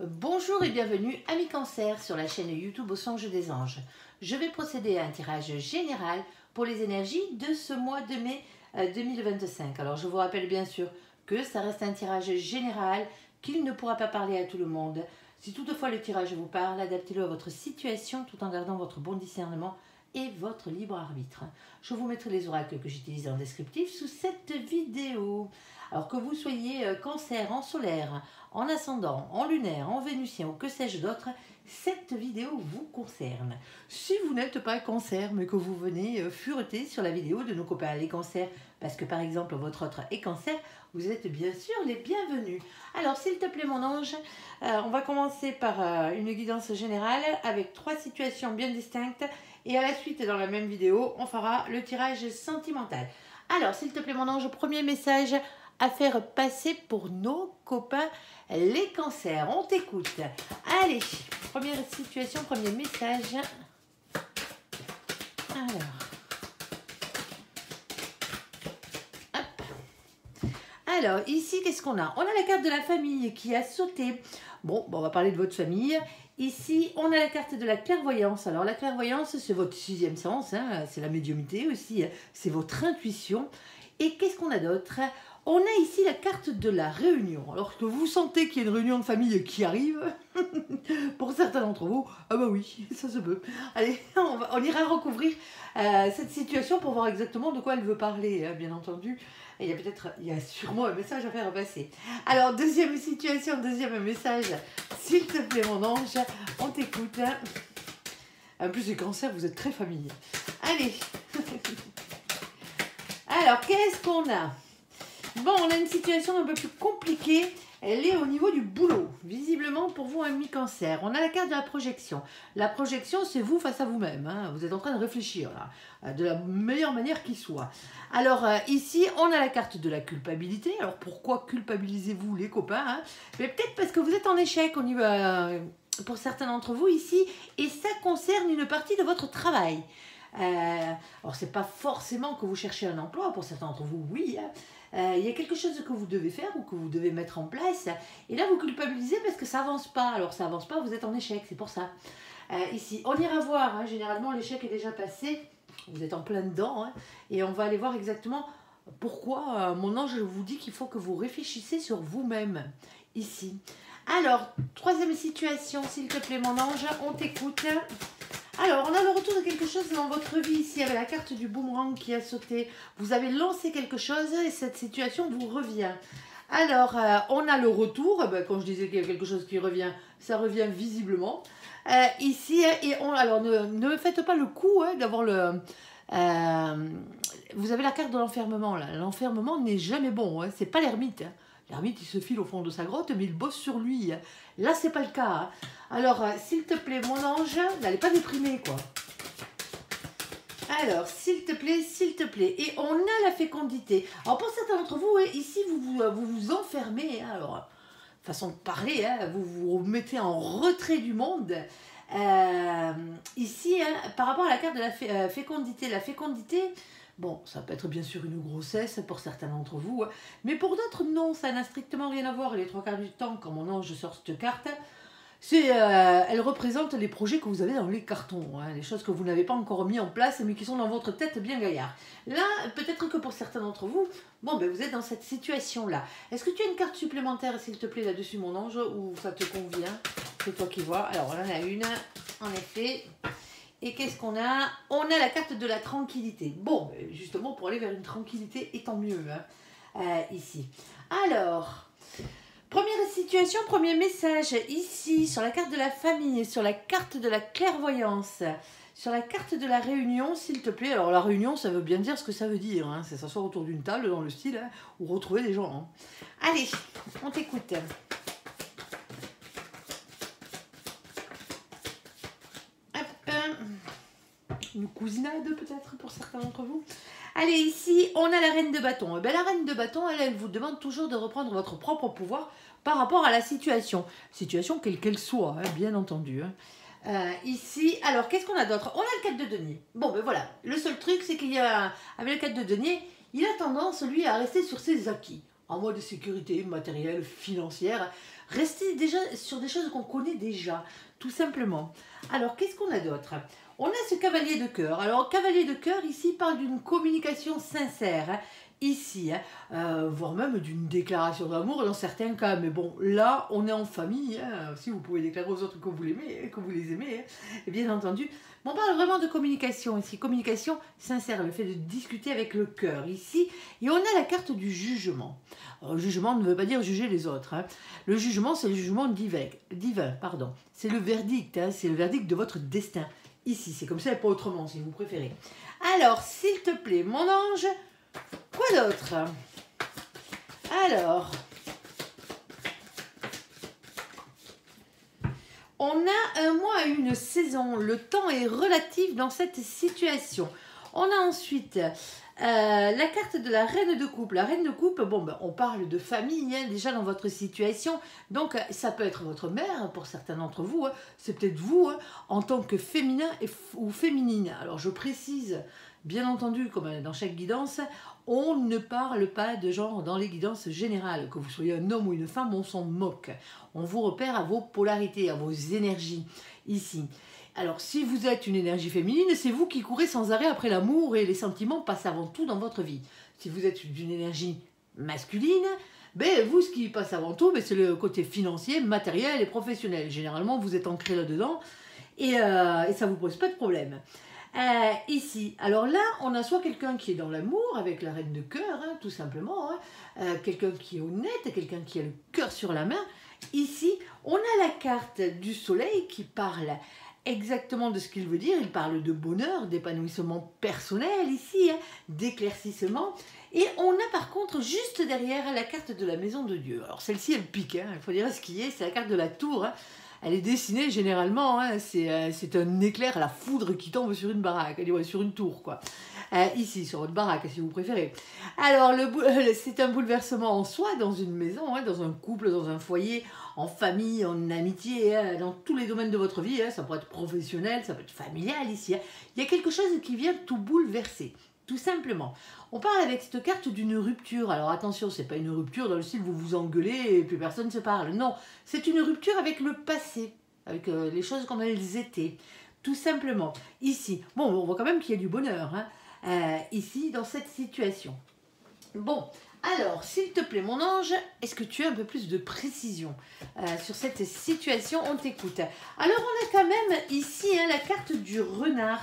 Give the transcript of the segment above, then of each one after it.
Bonjour et bienvenue amis Cancer sur la chaîne YouTube Au Songe des Anges. Je vais procéder à un tirage général pour les énergies de ce mois de mai 2025. Alors je vous rappelle bien sûr que ça reste un tirage général, qu'il ne pourra pas parler à tout le monde. Si toutefois le tirage vous parle, adaptez-le à votre situation tout en gardant votre bon discernement et votre libre arbitre. Je vous mettrai les oracles que j'utilise en descriptif sous cette vidéo. Alors que vous soyez Cancer en solaire, en ascendant, en lunaire, en vénusien ou que sais-je d'autre, cette vidéo vous concerne. Si vous n'êtes pas Cancer mais que vous venez fureter sur la vidéo de nos copains les Cancers, parce que par exemple votre autre est Cancer, vous êtes bien sûr les bienvenus. Alors s'il te plaît mon ange, on va commencer par une guidance générale avec 3 situations bien distinctes et à la suite dans la même vidéo on fera le tirage sentimental. Alors s'il te plaît mon ange, premier message à faire passer pour nos copains les Cancers. On t'écoute. Allez, première situation, premier message. Alors, ici, qu'est-ce qu'on a? On a la carte de la famille qui a sauté. Bon, on va parler de votre famille. Ici, on a la carte de la clairvoyance. Alors, la clairvoyance, c'est votre 6e sens, hein, c'est la médiumnité aussi, c'est votre intuition. Et qu'est-ce qu'on a d'autre? On a ici la carte de la réunion. Alors que vous sentez qu'il y a une réunion de famille qui arrive, pour certains d'entre vous, ah bah oui, ça se peut. Allez, on ira recouvrir cette situation pour voir exactement de quoi elle veut parler, hein, bien entendu. Et il y a sûrement un message à faire passer. Alors, deuxième situation, deuxième message. S'il te plaît, mon ange, on t'écoute. En plus, les Cancers, vous êtes très famille. Allez. Alors, qu'est-ce qu'on a? Bon, on a une situation un peu plus compliquée. Elle est au niveau du boulot. Visiblement, pour vous, un mi-Cancer. On a la carte de la projection. La projection, c'est vous face à vous-même. Hein. Vous êtes en train de réfléchir, là, de la meilleure manière qui soit. Alors, ici, on a la carte de la culpabilité. Alors, pourquoi culpabilisez-vous, les copains, hein? Mais peut-être parce que vous êtes en échec au niveau, pour certains d'entre vous ici. Et ça concerne une partie de votre travail. Alors, c'est pas forcément que vous cherchez un emploi. Pour certains d'entre vous, oui, hein. Il y a quelque chose que vous devez faire ou que vous devez mettre en place et là vous culpabilisez parce que ça avance pas. Alors ça avance pas, vous êtes en échec, c'est pour ça. Ici, on ira voir, hein, généralement l'échec est déjà passé, vous êtes en plein dedans, hein, et on va aller voir exactement pourquoi mon ange vous dit qu'il faut que vous réfléchissez sur vous-même ici. Alors, troisième situation, s'il te plaît mon ange, on t'écoute. Alors, on a le retour de quelque chose dans votre vie ici, avec la carte du boomerang qui a sauté. Vous avez lancé quelque chose et cette situation vous revient. Alors, on a le retour. Ben, quand je disais qu'il y a quelque chose qui revient, ça revient visiblement. Ici, et alors ne faites pas le coup hein, d'avoir le... vous avez la carte de l'enfermement. L'enfermement n'est jamais bon, hein, c'est pas l'ermite. Hein. L'ermite, il se file au fond de sa grotte, mais il bosse sur lui. Hein. Là, c'est pas le cas. Hein. Alors, s'il te plaît, mon ange, n'allez pas déprimer, quoi. Alors, s'il te plaît. Et on a la fécondité. Alors, pour certains d'entre vous, ici, vous vous enfermez. Hein, alors, façon de parler, hein, vous vous mettez en retrait du monde. Ici, hein, par rapport à la carte de la fécondité. La fécondité... Bon, ça peut être bien sûr une grossesse pour certains d'entre vous, hein, mais pour d'autres, non, ça n'a strictement rien à voir. Les 3 quarts du temps, quand mon ange sort cette carte, elle représente les projets que vous avez dans les cartons, hein, les choses que vous n'avez pas encore mis en place, mais qui sont dans votre tête bien gaillard. Là, peut-être que pour certains d'entre vous, bon, ben, vous êtes dans cette situation-là. Est-ce que tu as une carte supplémentaire, s'il te plaît, là-dessus, mon ange, ou ça te convient? C'est toi qui vois. Alors, on en a une, en effet... Et qu'est-ce qu'on a? On a la carte de la tranquillité. Bon, justement, pour aller vers une tranquillité, et tant mieux, hein, ici. Alors, première situation, premier message, ici, sur la carte de la famille, sur la carte de la clairvoyance, sur la carte de la réunion, s'il te plaît. Alors, la réunion, ça veut bien dire ce que ça veut dire, hein, c'est s'asseoir autour d'une table, dans le style, hein, ou retrouver des gens. Hein. Allez, on t'écoute. Une cousinade peut-être pour certains d'entre vous. Allez, ici, on a la reine de bâton. Et bien, la reine de bâton, elle vous demande toujours de reprendre votre propre pouvoir par rapport à la situation. Situation quelle qu'elle soit, hein, bien entendu. Hein. Ici, alors, qu'est-ce qu'on a d'autre? On a le 4 de denier. Bon, ben voilà. Le seul truc, c'est qu'il y a, avec le 4 de denier, il a tendance, lui, à rester sur ses acquis. en mode sécurité matérielle, financière. Restez déjà sur des choses qu'on connaît déjà, tout simplement. Alors, qu'est-ce qu'on a d'autre? On a ce cavalier de cœur. Alors, cavalier de cœur, ici, parle d'une communication sincère. Hein, ici, voire même d'une déclaration d'amour dans certains cas. Mais bon, là, on est en famille. Hein, si vous pouvez déclarer aux autres que vous l'aimez, que vous les aimez, hein, et bien entendu. On parle vraiment de communication ici. Communication sincère, le fait de discuter avec le cœur ici. Et on a la carte du jugement. Alors, le jugement ne veut pas dire juger les autres. Hein. Le jugement, c'est le jugement divin, pardon. C'est le verdict, hein, c'est le verdict de votre destin. Ici, c'est comme ça et pas autrement, si vous préférez. Alors, s'il te plaît, mon ange, quoi d'autre? Alors, on a un mois et une saison. Le temps est relatif dans cette situation. On a ensuite la carte de la reine de coupe. La reine de coupe, bon, ben, on parle de famille hein, déjà dans votre situation. Donc, ça peut être votre mère pour certains d'entre vous. Hein. C'est peut-être vous hein, en tant que féminin ou féminine. Alors, je précise, bien entendu, comme dans chaque guidance, on ne parle pas de genre dans les guidances générales. Que vous soyez un homme ou une femme, on s'en moque. On vous repère à vos polarités, à vos énergies ici. Alors, si vous êtes une énergie féminine, c'est vous qui courez sans arrêt après l'amour et les sentiments passent avant tout dans votre vie. Si vous êtes d'une énergie masculine, ben, vous, ce qui passe avant tout, ben, c'est le côté financier, matériel et professionnel. Généralement, vous êtes ancré là-dedans et ça ne vous pose pas de problème. Ici, alors là, on a soit quelqu'un qui est dans l'amour avec la reine de cœur, hein, tout simplement, hein, quelqu'un qui est honnête, quelqu'un qui a le cœur sur la main. Ici, on a la carte du soleil qui parle exactement de ce qu'il veut dire. Il parle de bonheur, d'épanouissement personnel ici, hein, d'éclaircissement. Et on a par contre juste derrière la carte de la maison de Dieu. Alors celle-ci, elle pique, hein, il faut dire ce qui est, c'est la carte de la tour. Hein. Elle est dessinée généralement, hein, c'est un éclair, la foudre qui tombe sur une baraque, sur une tour quoi. Ici, sur votre baraque, si vous préférez. Alors, c'est un bouleversement en soi, dans une maison, hein, dans un couple, dans un foyer, en famille, en amitié, hein, dans tous les domaines de votre vie. Hein, ça peut être professionnel, ça peut être familial ici. Hein. Il y a quelque chose qui vient tout bouleverser, tout simplement. On parle avec cette carte d'une rupture. Alors attention, c'est pas une rupture dans le style vous vous engueulez et plus personne ne se parle. Non, c'est une rupture avec le passé, avec les choses comme elles étaient, tout simplement. Ici, bon, on voit quand même qu'il y a du bonheur, hein. Ici, dans cette situation. Bon, alors, s'il te plaît, mon ange, est-ce que tu as un peu plus de précision sur cette situation? On t'écoute. Alors, on a quand même ici hein, la carte du renard.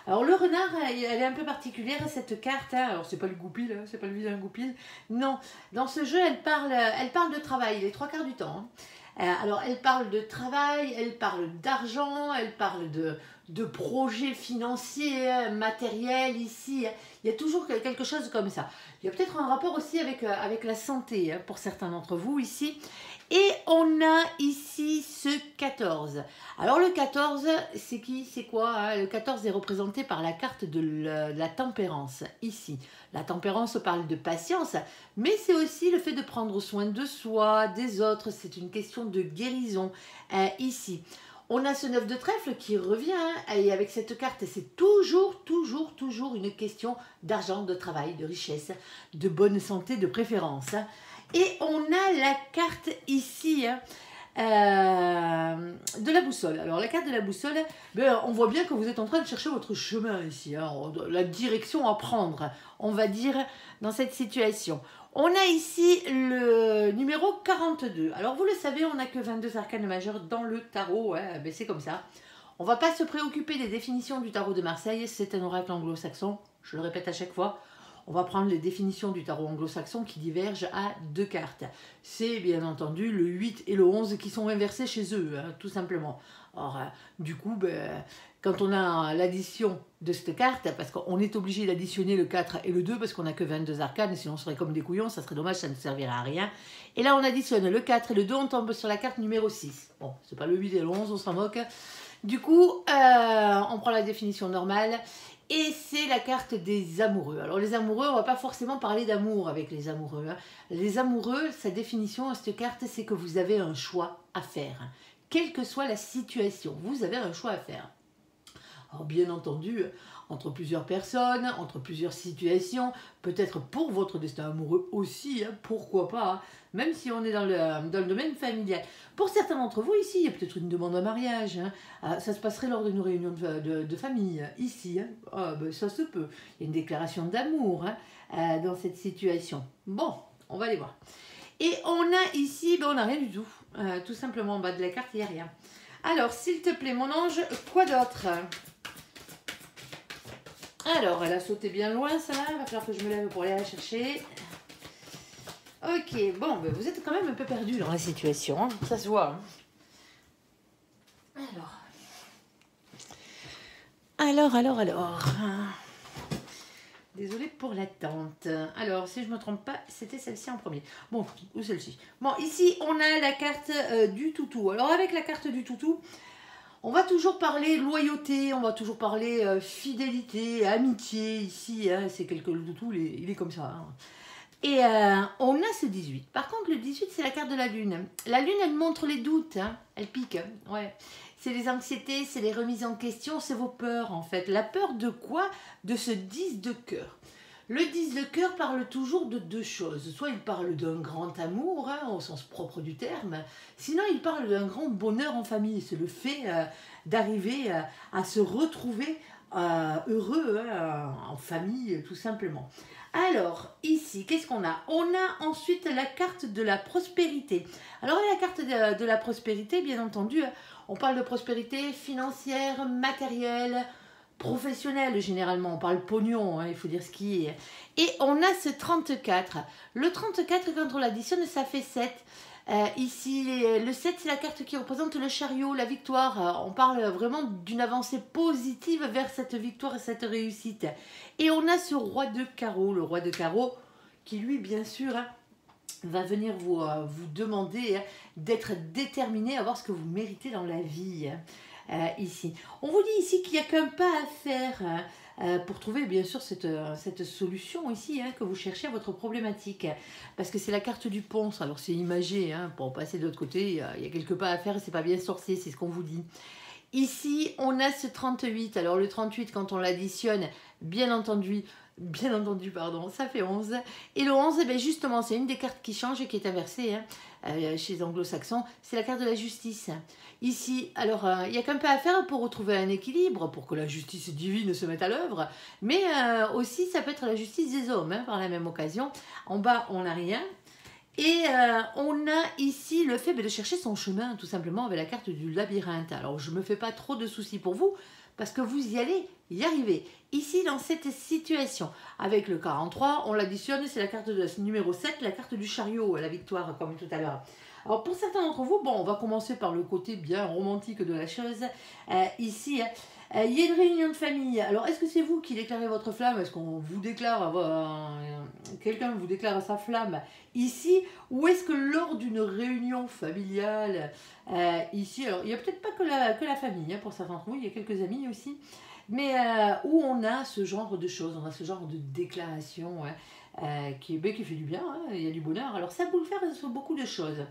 Alors, le renard, elle est un peu particulière, cette carte. Hein. Alors, c'est pas le goupil, hein, c'est pas le vilain goupil. Non, dans ce jeu, elle parle de travail les 3/4 du temps. Hein. Alors, elle parle de travail, elle parle d'argent, elle parle de projets financiers, matériels ici. Il y a toujours quelque chose comme ça. Il y a peut-être un rapport aussi avec la santé pour certains d'entre vous ici. Et on a ici ce 14. Alors le 14, c'est qui? C'est quoi hein? Le 14 est représenté par la carte de la tempérance ici. La tempérance parle de patience, mais c'est aussi le fait de prendre soin de soi, des autres. C'est une question de guérison ici. On a ce 9 de trèfle qui revient, hein, et avec cette carte, c'est toujours une question d'argent, de travail, de richesse, de bonne santé, de préférence. Hein. Et on a la carte ici hein, de la boussole. Alors la carte de la boussole, ben, on voit bien que vous êtes en train de chercher votre chemin ici, hein, la direction à prendre, on va dire, dans cette situation. On a ici le numéro 42. Alors vous le savez, on n'a que 22 arcanes majeures dans le tarot, hein, ben c'est comme ça. On ne va pas se préoccuper des définitions du tarot de Marseille, c'est un oracle anglo-saxon, je le répète à chaque fois. On va prendre les définitions du tarot anglo-saxon qui divergent à 2 cartes. C'est bien entendu le 8 et le 11 qui sont inversés chez eux, hein, tout simplement. Or, du coup, ben, quand on a l'addition de cette carte, parce qu'on est obligé d'additionner le 4 et le 2, parce qu'on n'a que 22 arcanes, sinon on serait comme des couillons, ça serait dommage, ça ne servirait à rien. Et là, on additionne le 4 et le 2, on tombe sur la carte numéro 6. Bon, c'est pas le 8 et le 11, on s'en moque. Du coup, on prend la définition normale. Et c'est la carte des amoureux. Alors les amoureux, on ne va pas forcément parler d'amour avec les amoureux. Hein. Les amoureux, sa définition à cette carte, c'est que vous avez un choix à faire. Quelle que soit la situation, vous avez un choix à faire. Alors bien entendu, entre plusieurs personnes, entre plusieurs situations, peut-être pour votre destin amoureux aussi, hein, pourquoi pas, hein, même si on est dans le domaine familial. Pour certains d'entre vous ici, il y a peut-être une demande en mariage, hein, ça se passerait lors d'une réunion de famille, ici, hein, ah, ben, ça se peut, il y a une déclaration d'amour hein, dans cette situation. Bon, on va aller voir. Et on a ici, ben, on n'a rien du tout, tout simplement en bas de la carte, il n'y a rien. Alors, s'il te plaît, mon ange, quoi d'autre? Alors, elle a sauté bien loin, ça. Il va falloir que je me lève pour aller la chercher. Ok, bon, ben vous êtes quand même un peu perdu dans la situation. Hein. Ça se voit. Hein. Alors. Désolée pour l'attente. Alors, si je ne me trompe pas, c'était celle-ci en premier. Bon, ou celle-ci. Bon, ici, on a la carte du toutou. Alors, avec la carte du toutou, on va toujours parler loyauté, on va toujours parler fidélité, amitié. Ici, hein, c'est quelque le toutou, il est comme ça. Hein. Et on a ce 18. Par contre, le 18, c'est la carte de la lune. La lune, elle montre les doutes. Hein. Elle pique. Ouais. C'est les anxiétés, c'est les remises en question, c'est vos peurs, en fait. La peur de quoi? De ce 10 de cœur. Le 10 de cœur parle toujours de deux choses. Soit il parle d'un grand amour, hein, au sens propre du terme. Sinon, il parle d'un grand bonheur en famille. C'est le fait d'arriver à se retrouver heureux hein, en famille, tout simplement. Alors, ici, qu'est-ce qu'on a? On a ensuite la carte de la prospérité. Alors, la carte de la prospérité, bien entendu, on parle de prospérité financière, matérielle, professionnelle, généralement. On parle pognon, hein, il faut dire ce qui est. Et on a ce 34. Le 34, quand on l'additionne, ça fait 7. Ici, le 7, c'est la carte qui représente le chariot, la victoire. On parle vraiment d'une avancée positive vers cette victoire et cette réussite. Et on a ce roi de carreau, le roi de carreau, qui lui, bien sûr, hein, va venir vous demander hein, d'être déterminé à voir ce que vous méritez dans la vie. Ici. On vous dit ici qu'il n'y a qu'un pas à faire pour trouver bien sûr cette solution ici hein, que vous cherchez à votre problématique. Parce que c'est la carte du ponce, alors c'est imagé, hein, pour passer de l'autre côté, il y a quelques pas à faire et c'est pas bien sorcier, c'est ce qu'on vous dit. Ici, on a ce 38. Alors le 38, quand on l'additionne, bien entendu, ça fait 11. Et le 11, eh bien justement, c'est une des cartes qui change et qui est inversée hein, chez les anglo-saxons. C'est la carte de la justice. Ici, alors, il n'y a qu'un peu à faire pour retrouver un équilibre, pour que la justice divine se mette à l'œuvre. Mais aussi, ça peut être la justice des hommes, hein, par la même occasion. En bas, on n'a rien. Et on a ici le fait de chercher son chemin, tout simplement, avec la carte du labyrinthe. Alors, je ne me fais pas trop de soucis pour vous, parce que vous y allez y arriver. Ici, dans cette situation, avec le 43, on l'additionne, c'est la carte de numéro 7, la carte du chariot, la victoire, comme tout à l'heure. Alors, pour certains d'entre vous, bon, on va commencer par le côté bien romantique de la chose. Ici, il y a une réunion de famille. Alors, est-ce que c'est vous qui déclarez votre flamme? Est-ce qu'on vous déclare, quelqu'un vous déclare sa flamme ici? Ou est-ce que lors d'une réunion familiale, ici, alors il n'y a peut-être pas que la famille, hein, pour certains d'entre vous, il y a quelques amis aussi, mais où on a ce genre de choses, on a ce genre de déclaration qui fait du bien, hein, il y a du bonheur. Alors, ça peut le faire sur beaucoup de choses.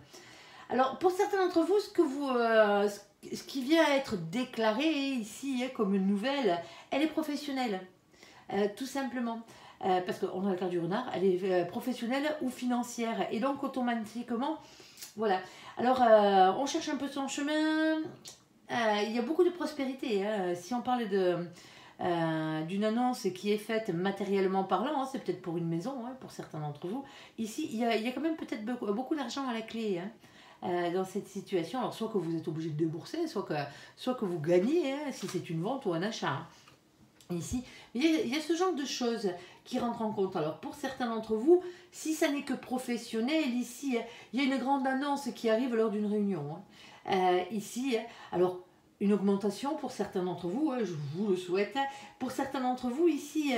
Alors, pour certains d'entre vous, ce qui vient à être déclaré ici comme une nouvelle, elle est professionnelle, tout simplement. Parce qu'on a la carte du renard, elle est professionnelle ou financière. Et donc, automatiquement, voilà. Alors, on cherche un peu son chemin. Il y a beaucoup de prospérité. Hein. Si on parle d'une annonce qui est faite matériellement parlant, hein, c'est peut-être pour une maison, hein, pour certains d'entre vous. Ici, il y a quand même peut-être beaucoup d'argent à la clé. Hein. Dans cette situation, alors soit que vous êtes obligé de débourser, soit que vous gagnez, hein, si c'est une vente ou un achat. Hein. Ici, il y a ce genre de choses qui rentrent en compte. Alors pour certains d'entre vous, si ça n'est que professionnel, ici, il y a une grande annonce qui arrive lors d'une réunion. Hein. Ici, alors une augmentation pour certains d'entre vous, hein, je vous le souhaite. Pour certains d'entre vous, ici,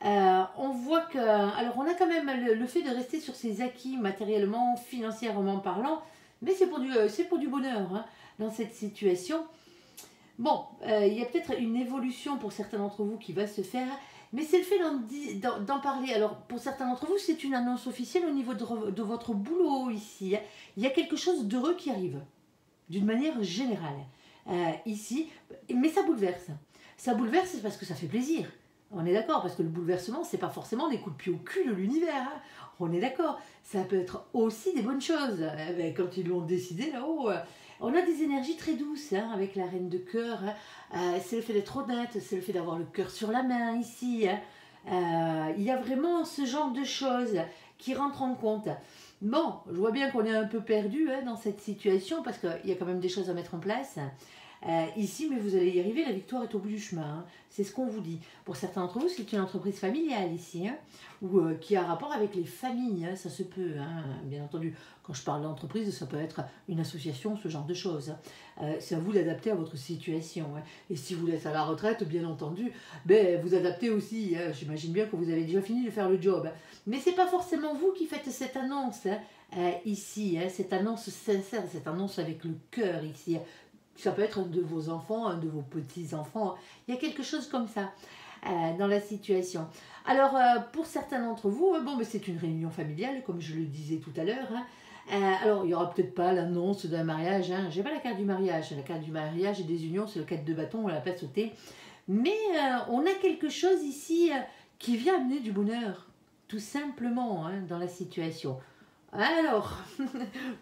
on voit que, alors on a quand même le fait de rester sur ses acquis matériellement, financièrement parlant, mais c'est pour du bonheur hein, dans cette situation. Bon, il y a peut-être une évolution pour certains d'entre vous qui va se faire, mais c'est le fait d'en parler. Alors, pour certains d'entre vous, c'est une annonce officielle au niveau de votre boulot ici. Il y a quelque chose d'heureux qui arrive, d'une manière générale, ici, mais ça bouleverse. Ça bouleverse, c'est parce que ça fait plaisir. On est d'accord, parce que le bouleversement, c'est pas forcément des coups de pied au cul de l'univers. Hein. On est d'accord. Ça peut être aussi des bonnes choses. Eh ben, quand ils l'ont décidé là-haut, on a des énergies très douces hein, avec la reine de cœur. Hein. C'est le fait d'être honnête, c'est le fait d'avoir le cœur sur la main ici. Hein. Il y a vraiment ce genre de choses qui rentrent en compte. Bon, je vois bien qu'on est un peu perdu hein, dans cette situation parce qu'il y a quand même des choses à mettre en place. Ici, mais vous allez y arriver, la victoire est au bout du chemin. Hein. C'est ce qu'on vous dit. Pour certains d'entre vous, c'est une entreprise familiale ici, hein, ou qui a rapport avec les familles. Hein, ça se peut, hein, bien entendu. Quand je parle d'entreprise, ça peut être une association, ce genre de choses. C'est à vous d'adapter à votre situation. Hein. Et si vous êtes à la retraite, bien entendu, ben, vous adaptez aussi. Hein. J'imagine bien que vous avez déjà fini de faire le job. Mais ce n'est pas forcément vous qui faites cette annonce hein, ici. Hein, cette annonce sincère, cette annonce avec le cœur ici. Ça peut être un de vos enfants, un de vos petits-enfants. Il y a quelque chose comme ça dans la situation. Alors, pour certains d'entre vous, bon, mais c'est une réunion familiale, comme je le disais tout à l'heure. Hein. Alors, il n'y aura peut-être pas l'annonce d'un mariage. Hein. Je n'ai pas la carte du mariage. La carte du mariage et des unions, c'est le 4 de bâton, on ne l'a pas sauté. Mais on a quelque chose ici qui vient amener du bonheur, tout simplement, hein, dans la situation. Alors,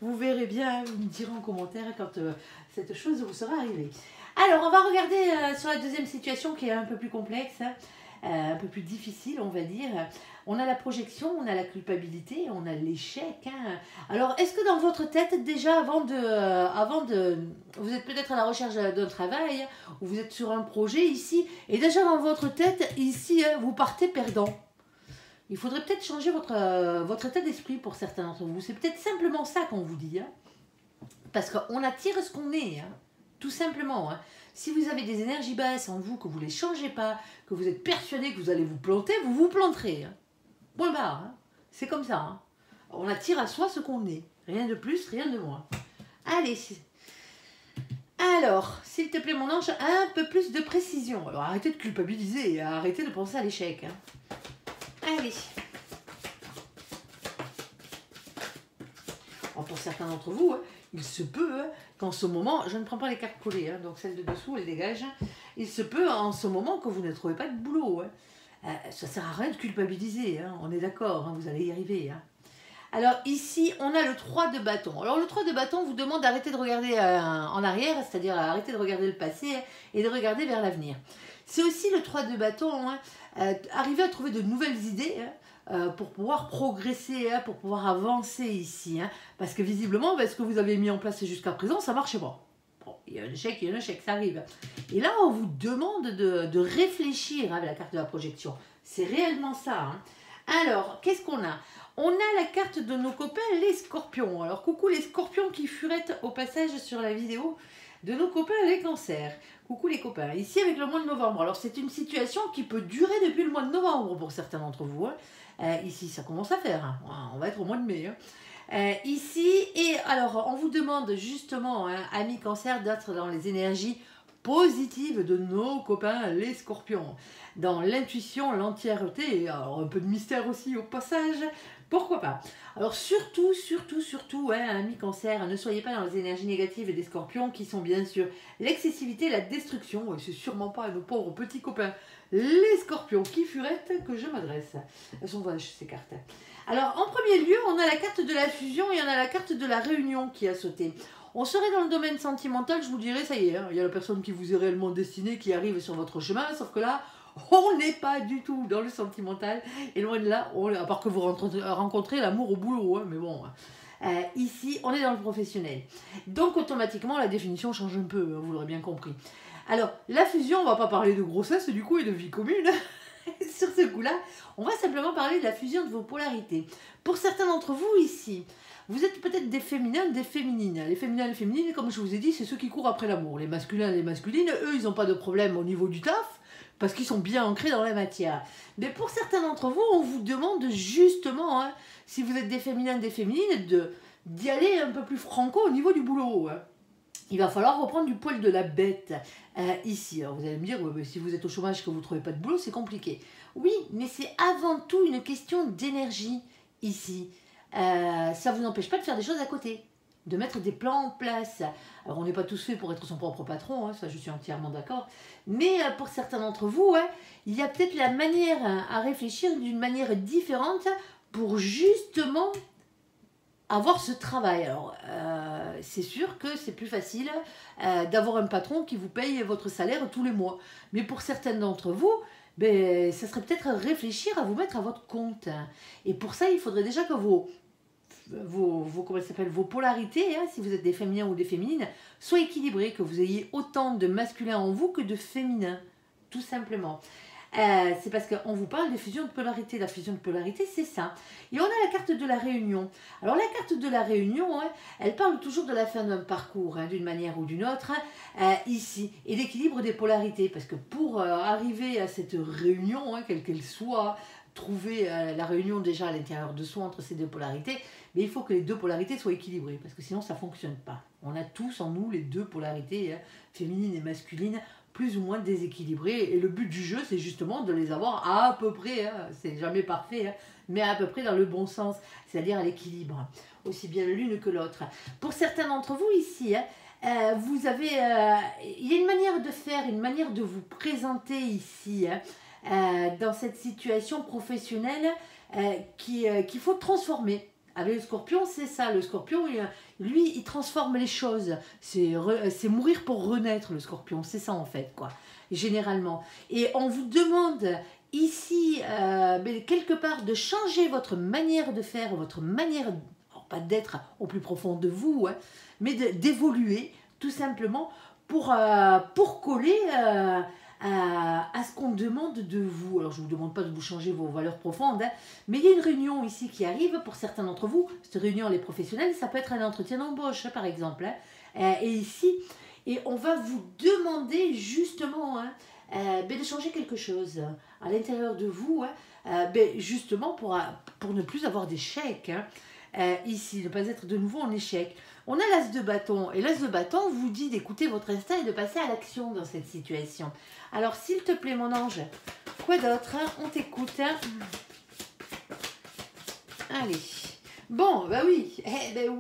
vous verrez bien, vous me direz en commentaire quand cette chose vous sera arrivée. Alors, on va regarder sur la deuxième situation qui est un peu plus complexe, hein, un peu plus difficile, on va dire. On a la projection, on a la culpabilité, on a l'échec. Hein. Alors, est-ce que dans votre tête, déjà, avant de vous êtes peut-être à la recherche d'un travail, ou vous êtes sur un projet ici, et déjà dans votre tête, ici, hein, vous partez perdant. Il faudrait peut-être changer votre état d'esprit pour certains d'entre vous. C'est peut-être simplement ça qu'on vous dit. Hein. Parce qu'on attire ce qu'on est, hein. Tout simplement. Hein. Si vous avez des énergies basses en vous, que vous ne les changez pas, que vous êtes persuadé que vous allez vous planter, vous vous planterez. Hein. Point barre. Hein. C'est comme ça. Hein. On attire à soi ce qu'on est. Rien de plus, rien de moins. Allez. Alors, s'il te plaît mon ange, un peu plus de précision. Alors arrêtez de culpabiliser et arrêtez de penser à l'échec. Hein. Allez. Alors pour certains d'entre vous, hein, il se peut hein, qu'en ce moment, je ne prends pas les cartes collées, hein, donc celle de dessous, elle dégage. Il se peut en ce moment que vous ne trouvez pas de boulot. Hein. Ça ne sert à rien de culpabiliser, hein, on est d'accord, hein, vous allez y arriver. Hein. Alors ici, on a le 3 de bâton. Alors le 3 de bâton vous demande d'arrêter de regarder en arrière, c'est-à-dire arrêter de regarder le passé et de regarder vers l'avenir. C'est aussi le 3 de bâton, hein, arriver à trouver de nouvelles idées hein, pour pouvoir progresser, hein, pour pouvoir avancer ici. Hein, parce que visiblement, ce que vous avez mis en place jusqu'à présent, ça ne marchait pas. Bon, il y a un échec, ça arrive. Et là, on vous demande de réfléchir avec la carte de la projection. C'est réellement ça. Hein. Alors, qu'est-ce qu'on a ? On a la carte de nos copains, les scorpions. Alors, coucou les scorpions qui furettent au passage sur la vidéo de nos copains, les cancers. Coucou les copains. Ici, avec le mois de novembre. Alors, c'est une situation qui peut durer depuis le mois de novembre pour certains d'entre vous. Hein. Ici, ça commence à faire. Hein. On va être au mois de mai. Hein. Ici, et alors, on vous demande justement, hein, amis cancer, d'être dans les énergies positives de nos copains, les scorpions. Dans l'intuition, l'entièreté, et alors un peu de mystère aussi au passage. Pourquoi pas? Alors surtout, hein, amis cancer, ne soyez pas dans les énergies négatives des scorpions qui sont bien sûr l'excessivité, la destruction, et c'est sûrement pas à nos pauvres petits copains, les scorpions qui furettent que je m'adresse. Elles sont vaches ces cartes. Alors en premier lieu, on a la carte de la fusion et on a la carte de la réunion qui a sauté. On serait dans le domaine sentimental, je vous dirais, ça y est, hein, il y a la personne qui vous est réellement destinée qui arrive sur votre chemin, sauf que là, on n'est pas du tout dans le sentimental. Et loin de là, à part que vous rencontrez l'amour au boulot. Hein, mais bon, ici, on est dans le professionnel. Donc, automatiquement, la définition change un peu. Hein, vous l'aurez bien compris. Alors, la fusion, on ne va pas parler de grossesse, du coup, et de vie commune. Sur ce coup-là, on va simplement parler de la fusion de vos polarités. Pour certains d'entre vous, ici, vous êtes peut-être des féminins, des féminines. Les féminins et les féminines, comme je vous ai dit, c'est ceux qui courent après l'amour. Les masculins et les masculines, eux, ils n'ont pas de problème au niveau du taf. Parce qu'ils sont bien ancrés dans la matière. Mais pour certains d'entre vous, on vous demande justement, hein, si vous êtes des féminins, des féminines, d'y aller un peu plus franco au niveau du boulot. Hein. Il va falloir reprendre du poil de la bête ici. Alors vous allez me dire, ouais, si vous êtes au chômage et que vous ne trouvez pas de boulot, c'est compliqué. Oui, mais c'est avant tout une question d'énergie ici. Ça ne vous empêche pas de faire des choses à côté. de mettre des plans en place. Alors on n'est pas tous faits pour être son propre patron, hein, ça je suis entièrement d'accord, mais pour certains d'entre vous, il y a peut-être la manière à réfléchir d'une manière différente pour justement avoir ce travail. Alors c'est sûr que c'est plus facile d'avoir un patron qui vous paye votre salaire tous les mois, mais pour certaines d'entre vous, ben, ça serait peut-être réfléchir à vous mettre à votre compte. Et pour ça, il faudrait déjà que comment ça s'appelle, vos polarités, hein, si vous êtes des féminins ou des féminines, soient équilibrées, que vous ayez autant de masculin en vous que de féminin, tout simplement. C'est parce qu'on vous parle de fusion de polarité. La fusion de polarité, c'est ça. Et on a la carte de la réunion. Alors la carte de la réunion, elle parle toujours de la fin d'un parcours, d'une manière ou d'une autre, ici, et l'équilibre des polarités. Parce que pour arriver à cette réunion, quelle qu'elle soit, trouver la réunion déjà à l'intérieur de soi entre ces deux polarités, mais il faut que les deux polarités soient équilibrées, parce que sinon ça ne fonctionne pas. On a tous en nous les deux polarités, féminines et masculines, plus ou moins déséquilibrées, et le but du jeu, c'est justement de les avoir à peu près, c'est jamais parfait, mais à peu près dans le bon sens, c'est-à-dire à l'équilibre, aussi bien l'une que l'autre. Pour certains d'entre vous ici, vous avez, il y a une manière de faire, une manière de vous présenter ici, dans cette situation professionnelle qu'il faut transformer. Avec le scorpion, c'est ça. Le scorpion, lui, il transforme les choses. C'est mourir pour renaître, le scorpion. C'est ça, en fait, quoi. Généralement. Et on vous demande ici, quelque part, de changer votre manière de faire, votre manière, pas d'être au plus profond de vous, mais d'évoluer, tout simplement, pour coller à ce qu'on demande de vous. Alors je ne vous demande pas de vous changer vos valeurs profondes, mais il y a une réunion ici qui arrive pour certains d'entre vous. Cette réunion, les professionnels, ça peut être un entretien d'embauche, par exemple. Et ici, et on va vous demander justement de changer quelque chose à l'intérieur de vous, justement pour ne plus avoir d'échec. Ici, ne pas être de nouveau en échec. On a l'as de bâton, et l'as de bâton vous dit d'écouter votre instinct et de passer à l'action dans cette situation. Alors, s'il te plaît, mon ange, quoi d'autre, on t'écoute. Allez. Bon, bah oui,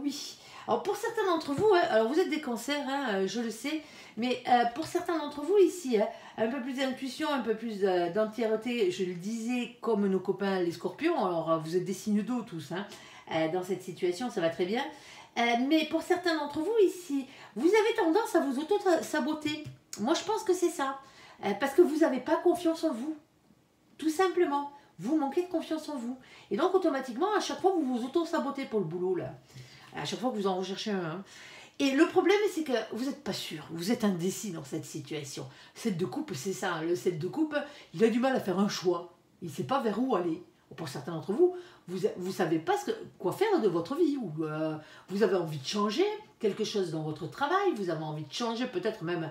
oui. Alors, pour certains d'entre vous, alors vous êtes des cancers, je le sais, mais pour certains d'entre vous ici, un peu plus d'intuition, un peu plus d'entièreté, je le disais, comme nos copains les scorpions, alors vous êtes des signes d'eau tous, dans cette situation, ça va très bien. Mais pour certains d'entre vous ici, vous avez tendance à vous auto-saboter. Moi, je pense que c'est ça. Parce que vous n'avez pas confiance en vous. Tout simplement. Vous manquez de confiance en vous. Et donc, automatiquement, à chaque fois, vous vous auto-sabotez pour le boulot, là. À chaque fois que vous en recherchez un. Et le problème, c'est que vous n'êtes pas sûr. Vous êtes indécis dans cette situation. Le 7 de coupe, c'est ça. Le 7 de coupe, il a du mal à faire un choix. Il ne sait pas vers où aller. Pour certains d'entre vous, vous ne savez pas quoi faire de votre vie. Ou vous avez envie de changer quelque chose dans votre travail. Vous avez envie de changer peut-être même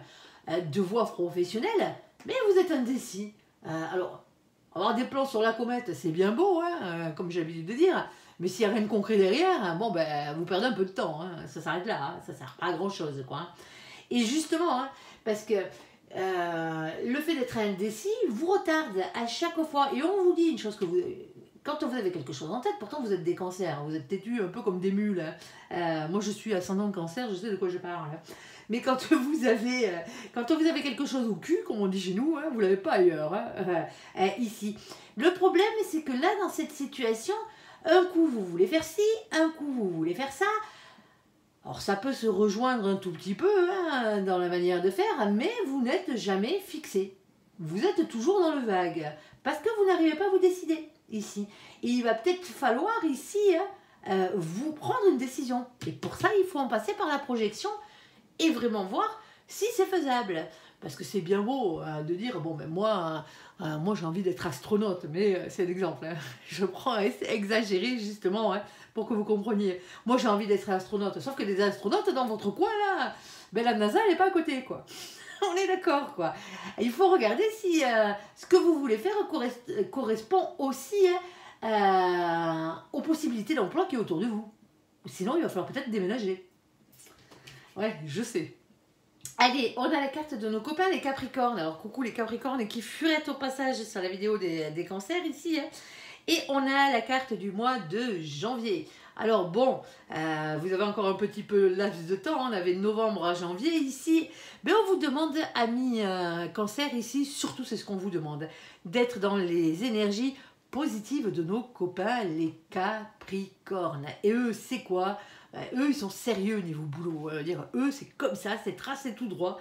de voie professionnelle. Mais vous êtes indécis. Alors, avoir des plans sur la comète, c'est bien beau, comme j'ai l'habitude de dire. Mais s'il n'y a rien de concret derrière, bon, vous perdez un peu de temps. Ça s'arrête là. Ça ne sert pas à grand-chose. Et justement, parce que le fait d'être indécis vous retarde à chaque fois. Et on vous dit une chose que quand vous avez quelque chose en tête, pourtant vous êtes des cancers, vous êtes têtus un peu comme des mules. Moi je suis ascendant cancer, je sais de quoi je parle. Mais quand vous avez quelque chose au cul, comme on dit chez nous, vous ne l'avez pas ailleurs, ici. Le problème, c'est que là, dans cette situation, un coup vous voulez faire ci, un coup vous voulez faire ça. Alors ça peut se rejoindre un tout petit peu dans la manière de faire, mais vous n'êtes jamais fixé. Vous êtes toujours dans le vague, parce que vous n'arrivez pas à vous décider ici. Et il va peut-être falloir ici vous prendre une décision. Et pour ça, il faut en passer par la projection et vraiment voir si c'est faisable. Parce que c'est bien beau de dire, bon, ben moi j'ai envie d'être astronaute, mais c'est l'exemple. Je prends exagéré justement pour que vous compreniez. Moi j'ai envie d'être astronaute, sauf que des astronautes dans votre coin là, ben la NASA elle n'est pas à côté quoi. On est d'accord quoi. Il faut regarder si ce que vous voulez faire correspond aussi aux possibilités d'emploi qui est autour de vous. Sinon il va falloir peut-être déménager. Ouais, je sais. Allez, on a la carte de nos copains les Capricornes. Alors, coucou les Capricornes qui furettent au passage sur la vidéo des cancers ici. Et on a la carte du mois de janvier. Alors bon, vous avez encore un petit peu laps de temps, on avait novembre à janvier ici, mais on vous demande, amis cancer ici, surtout c'est ce qu'on vous demande, d'être dans les énergies positives de nos copains les Capricornes. Et eux, c'est quoi? Eux, ils sont sérieux au niveau boulot. Eux, c'est comme ça, c'est tracé tout droit.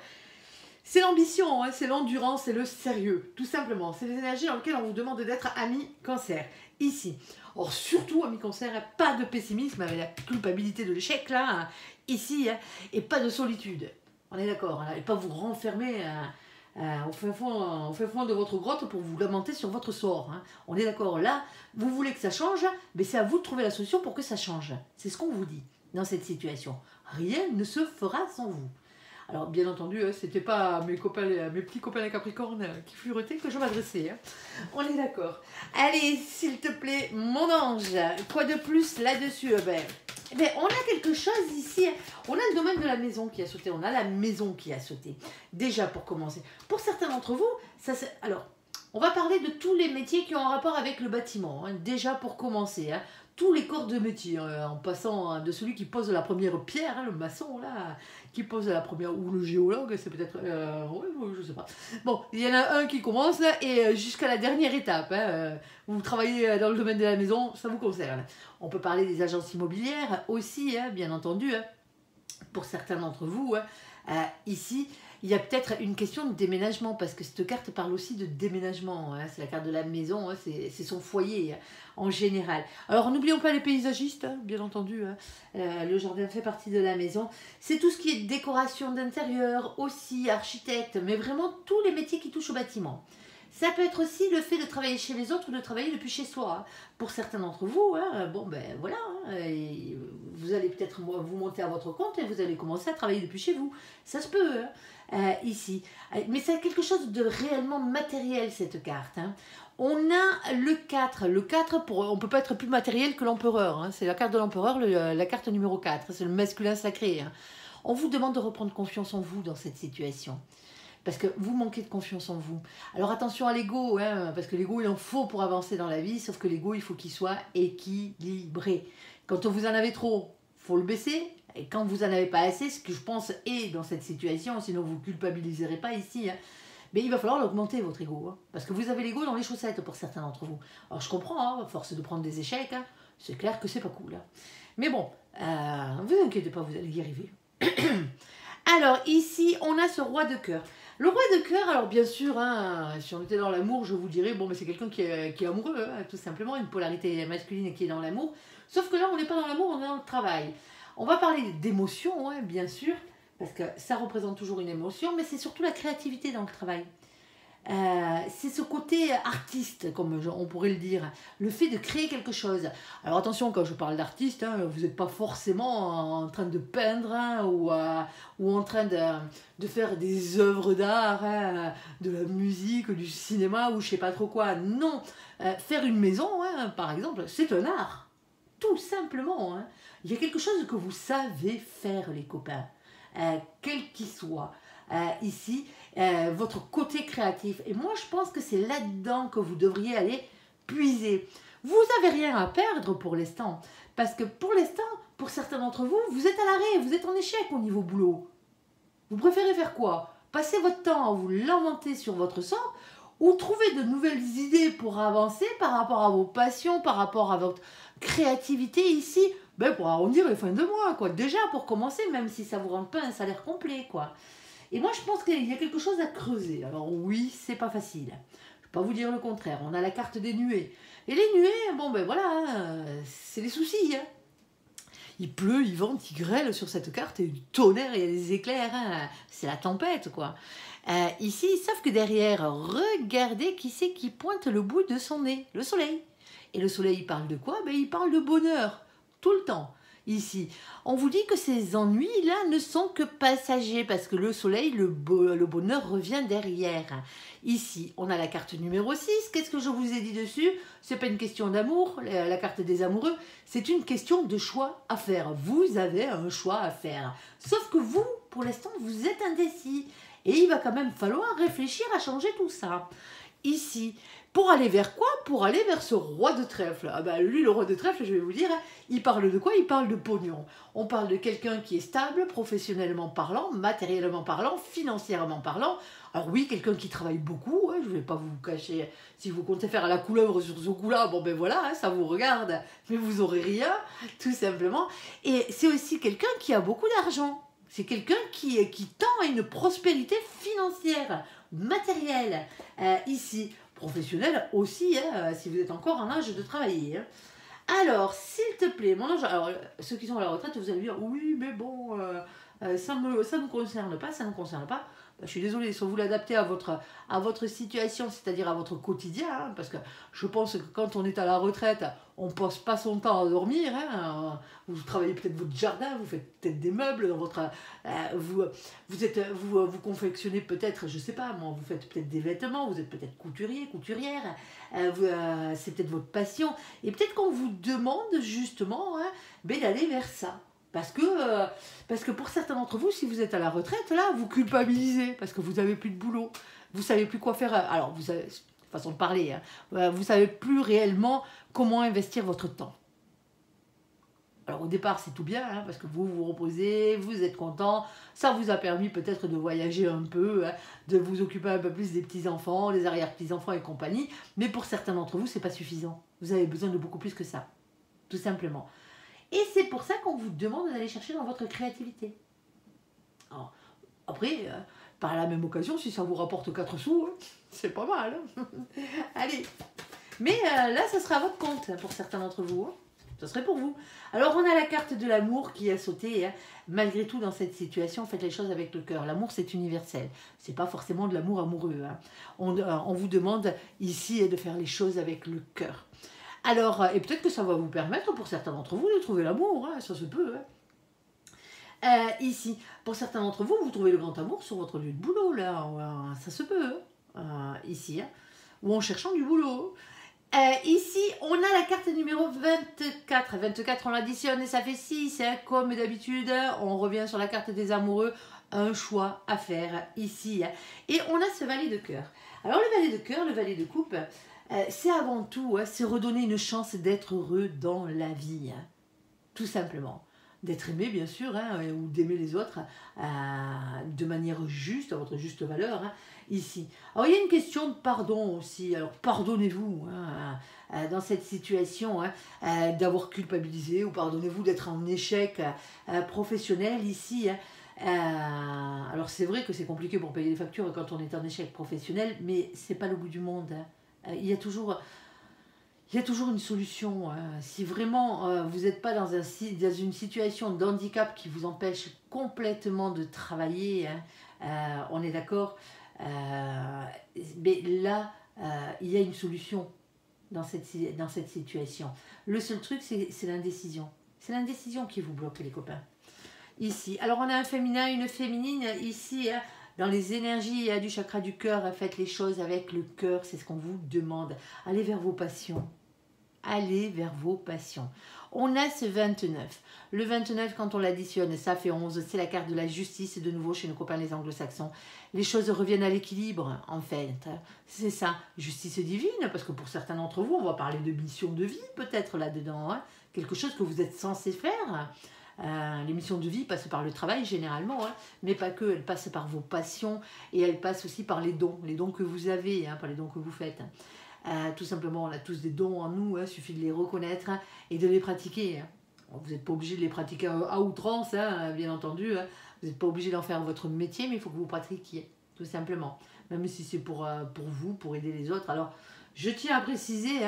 C'est l'ambition, hein, c'est l'endurance, c'est le sérieux, tout simplement. C'est les énergies dans lesquelles on vous demande d'être ami cancer, ici. Or, surtout, ami cancer, pas de pessimisme avec la culpabilité de l'échec, là, hein, ici, hein, et pas de solitude. On est d'accord, hein, et pas vous renfermer au fin fond de votre grotte pour vous lamenter sur votre sort. Hein. On est d'accord, là, vous voulez que ça change, mais c'est à vous de trouver la solution pour que ça change. C'est ce qu'on vous dit dans cette situation. Rien ne se fera sans vous. Alors, bien entendu, c'était pas mes petits copains les Capricornes qui furetaient que je m'adressais. Hein. On est d'accord. Allez, s'il te plaît, mon ange, quoi de plus là-dessus? On a quelque chose ici. On a le domaine de la maison qui a sauté. On a la maison qui a sauté. Déjà, pour commencer. Pour certains d'entre vous, alors, on va parler de tous les métiers qui ont un rapport avec le bâtiment. Hein, déjà, pour commencer. Hein. Tous les corps de métier, en passant de celui qui pose la première pierre, hein, le maçon là, qui pose la première, ou le géologue, c'est peut-être, ouais, je sais pas. Bon, il y en a un qui commence et jusqu'à la dernière étape. Hein, vous travaillez dans le domaine de la maison, ça vous concerne. On peut parler des agences immobilières aussi, hein, bien entendu, hein, pour certains d'entre vous, hein, ici. Il y a peut-être une question de déménagement, parce que cette carte parle aussi de déménagement. Hein, c'est la carte de la maison, hein, c'est son foyer hein, en général. Alors n'oublions pas les paysagistes, hein, bien entendu. Hein, le jardin fait partie de la maison. C'est tout ce qui est décoration d'intérieur, aussi architecte, mais vraiment tous les métiers qui touchent au bâtiment. Ça peut être aussi le fait de travailler chez les autres ou de travailler depuis chez soi. Hein. Pour certains d'entre vous, hein, bon ben voilà, hein, vous allez peut-être vous monter à votre compte et vous allez commencer à travailler depuis chez vous. Ça se peut. Hein. Ici. Mais c'est quelque chose de réellement matériel, cette carte. Hein. On a le 4. Le 4, on ne peut pas être plus matériel que l'empereur. Hein. C'est la carte de l'empereur, la carte numéro 4. C'est le masculin sacré. Hein. On vous demande de reprendre confiance en vous dans cette situation. Parce que vous manquez de confiance en vous. Alors attention à l'ego, hein, parce que l'ego, il en faut pour avancer dans la vie, sauf que l'ego, il faut qu'il soit équilibré. Quand vous en avez trop, il faut le baisser. Et quand vous n'en avez pas assez, ce que je pense est dans cette situation, sinon vous ne culpabiliserez pas ici, hein, mais il va falloir l'augmenter, votre ego. Hein, parce que vous avez l'ego dans les chaussettes pour certains d'entre vous. Alors je comprends, hein, à force de prendre des échecs, hein, c'est clair que c'est pas cool. Hein. Mais bon, vous inquiétez pas, vous allez y arriver. Alors ici, on a ce roi de cœur. Le roi de cœur, alors bien sûr, hein, si on était dans l'amour, je vous dirais, bon, mais c'est quelqu'un qui est amoureux, hein, tout simplement, une polarité masculine qui est dans l'amour. Sauf que là, on n'est pas dans l'amour, on est dans le travail. On va parler d'émotion, hein, bien sûr, parce que ça représente toujours une émotion, mais c'est surtout la créativité dans le travail. C'est ce côté artiste, comme on pourrait le dire, le fait de créer quelque chose. Alors attention, quand je parle d'artiste, hein, vous n'êtes pas forcément en train de peindre hein, ou en train de faire des œuvres d'art, hein, de la musique, du cinéma ou je sais pas trop quoi. Non, faire une maison, hein, par exemple, c'est un art, tout simplement. Hein. Il y a quelque chose que vous savez faire, les copains, quel qu'il soit. Ici, votre côté créatif. Et moi, je pense que c'est là-dedans que vous devriez aller puiser. Vous n'avez rien à perdre pour l'instant. Parce que pour l'instant, pour certains d'entre vous, vous êtes à l'arrêt, vous êtes en échec au niveau boulot. Vous préférez faire quoi? Passer votre temps à vous lamenter sur votre sort ou trouver de nouvelles idées pour avancer par rapport à vos passions, par rapport à votre créativité ici, ben pour arrondir les fins de mois, quoi. Déjà, pour commencer, même si ça vous rend pas un salaire complet, quoi. Et moi, je pense qu'il y a quelque chose à creuser. Alors oui, c'est pas facile. Je ne vais pas vous dire le contraire. On a la carte des nuées. Et les nuées, bon ben voilà, hein, c'est les soucis. Hein. Il pleut, il vente, il grêle sur cette carte. Et du tonnerre, il y a des éclairs. Hein. C'est la tempête, quoi. Ici, sauf que derrière, regardez qui c'est qui pointe le bout de son nez. Le soleil. Et le soleil, il parle de quoi? Ben, il parle de bonheur. Tout le temps. Ici, on vous dit que ces ennuis-là ne sont que passagers parce que le soleil, le bonheur revient derrière. Ici, on a la carte numéro 6. Qu'est-ce que je vous ai dit dessus? C'est pas une question d'amour, la carte des amoureux. C'est une question de choix à faire. Vous avez un choix à faire. Sauf que vous, pour l'instant, vous êtes indécis. Et il va quand même falloir réfléchir à changer tout ça. ici. Pour aller vers quoi? Pour aller vers ce roi de trèfle. Ah ben, lui, le roi de trèfle, je vais vous dire, il parle de quoi? Il parle de pognon. On parle de quelqu'un qui est stable, professionnellement parlant, matériellement parlant, financièrement parlant. Alors oui, quelqu'un qui travaille beaucoup, je ne vais pas vous cacher. Si vous comptez faire à la couleuvre sur ce coup-là, bon ben voilà, ça vous regarde, mais vous n'aurez rien, tout simplement. Et c'est aussi quelqu'un qui a beaucoup d'argent. C'est quelqu'un qui tend à une prospérité financière, matérielle, ici. Professionnelle aussi, si vous êtes encore en âge de travailler. Alors, s'il te plaît, mon ange, alors ceux qui sont à la retraite, vous allez dire, oui, mais bon, ça ne me concerne pas, ça ne me concerne pas. Je suis désolée, soit vous l'adaptez à votre situation, c'est-à-dire à votre quotidien, parce que je pense que quand on est à la retraite, on ne passe pas son temps à dormir. Vous travaillez peut-être votre jardin, vous faites peut-être des meubles dans votre, vous confectionnez peut-être, je sais pas, moi, vous faites peut-être des vêtements, vous êtes peut-être couturier, couturière, c'est peut-être votre passion, et peut-être qu'on vous demande justement d'aller vers ça. Parce que pour certains d'entre vous, si vous êtes à la retraite, là, vous culpabilisez parce que vous n'avez plus de boulot. Vous ne savez plus quoi faire. Alors, vous savez, façon de parler, vous ne savez plus réellement comment investir votre temps. Alors, au départ, c'est tout bien, parce que vous vous reposez, vous êtes content. Ça vous a permis peut-être de voyager un peu, de vous occuper un peu plus des petits-enfants, des arrière-petits-enfants et compagnie. Mais pour certains d'entre vous, ce n'est pas suffisant. Vous avez besoin de beaucoup plus que ça, tout simplement. Et c'est pour ça qu'on vous demande d'aller chercher dans votre créativité. Alors, après, par la même occasion, si ça vous rapporte 4 sous, c'est pas mal. Allez. Mais là, ça sera à votre compte pour certains d'entre vous. Ça serait pour vous. Alors, on a la carte de l'amour qui a sauté. Malgré tout, dans cette situation, faites les choses avec le cœur. L'amour, c'est universel. C'est pas forcément de l'amour amoureux. On vous demande ici de faire les choses avec le cœur. Alors, et peut-être que ça va vous permettre, pour certains d'entre vous, de trouver l'amour, ça se peut. Ici, pour certains d'entre vous, vous trouvez le grand amour sur votre lieu de boulot, là, ça se peut, ici, ou en cherchant du boulot. Ici, on a la carte numéro 24. 24, on l'additionne et ça fait 6, comme d'habitude, on revient sur la carte des amoureux, un choix à faire ici. Et on a ce valet de cœur. Alors, le valet de cœur, le valet de coupe, c'est avant tout, c'est redonner une chance d'être heureux dans la vie, tout simplement. D'être aimé, bien sûr, ou d'aimer les autres de manière juste, à votre juste valeur, ici. Alors, il y a une question de pardon aussi. Alors, pardonnez-vous dans cette situation d'avoir culpabilisé, ou pardonnez-vous d'être en échec professionnel ici. Alors, c'est vrai que c'est compliqué pour payer les factures quand on est en échec professionnel, mais c'est pas le bout du monde. Il y a toujours une solution. Si vraiment vous n'êtes pas dans une situation de handicap qui vous empêche complètement de travailler, on est d'accord, mais là, il y a une solution dans cette situation. Le seul truc, c'est l'indécision. C'est l'indécision qui vous bloque, les copains. Ici. Alors, on a un féminin, une féminine ici. Dans les énergies du chakra du cœur, faites les choses avec le cœur, c'est ce qu'on vous demande. Allez vers vos passions. Allez vers vos passions. On a ce 29. Le 29, quand on l'additionne, ça fait 11. C'est la carte de la justice, de nouveau chez nos copains les anglo-saxons. Les choses reviennent à l'équilibre, en fait. C'est ça, justice divine, parce que pour certains d'entre vous, on va parler de mission de vie, peut-être là-dedans. Quelque chose que vous êtes censé faire. Les missions de vie passent par le travail généralement, mais pas que, elles passent par vos passions et elles passent aussi par les dons que vous avez, pas les dons que vous faites. Tout simplement, on a tous des dons en nous, suffit de les reconnaître et de les pratiquer. Vous n'êtes pas obligé de les pratiquer à outrance, bien entendu. Vous n'êtes pas obligé d'en faire votre métier, mais il faut que vous pratiquiez, tout simplement. Même si c'est pour vous, pour aider les autres. Alors, je tiens à préciser,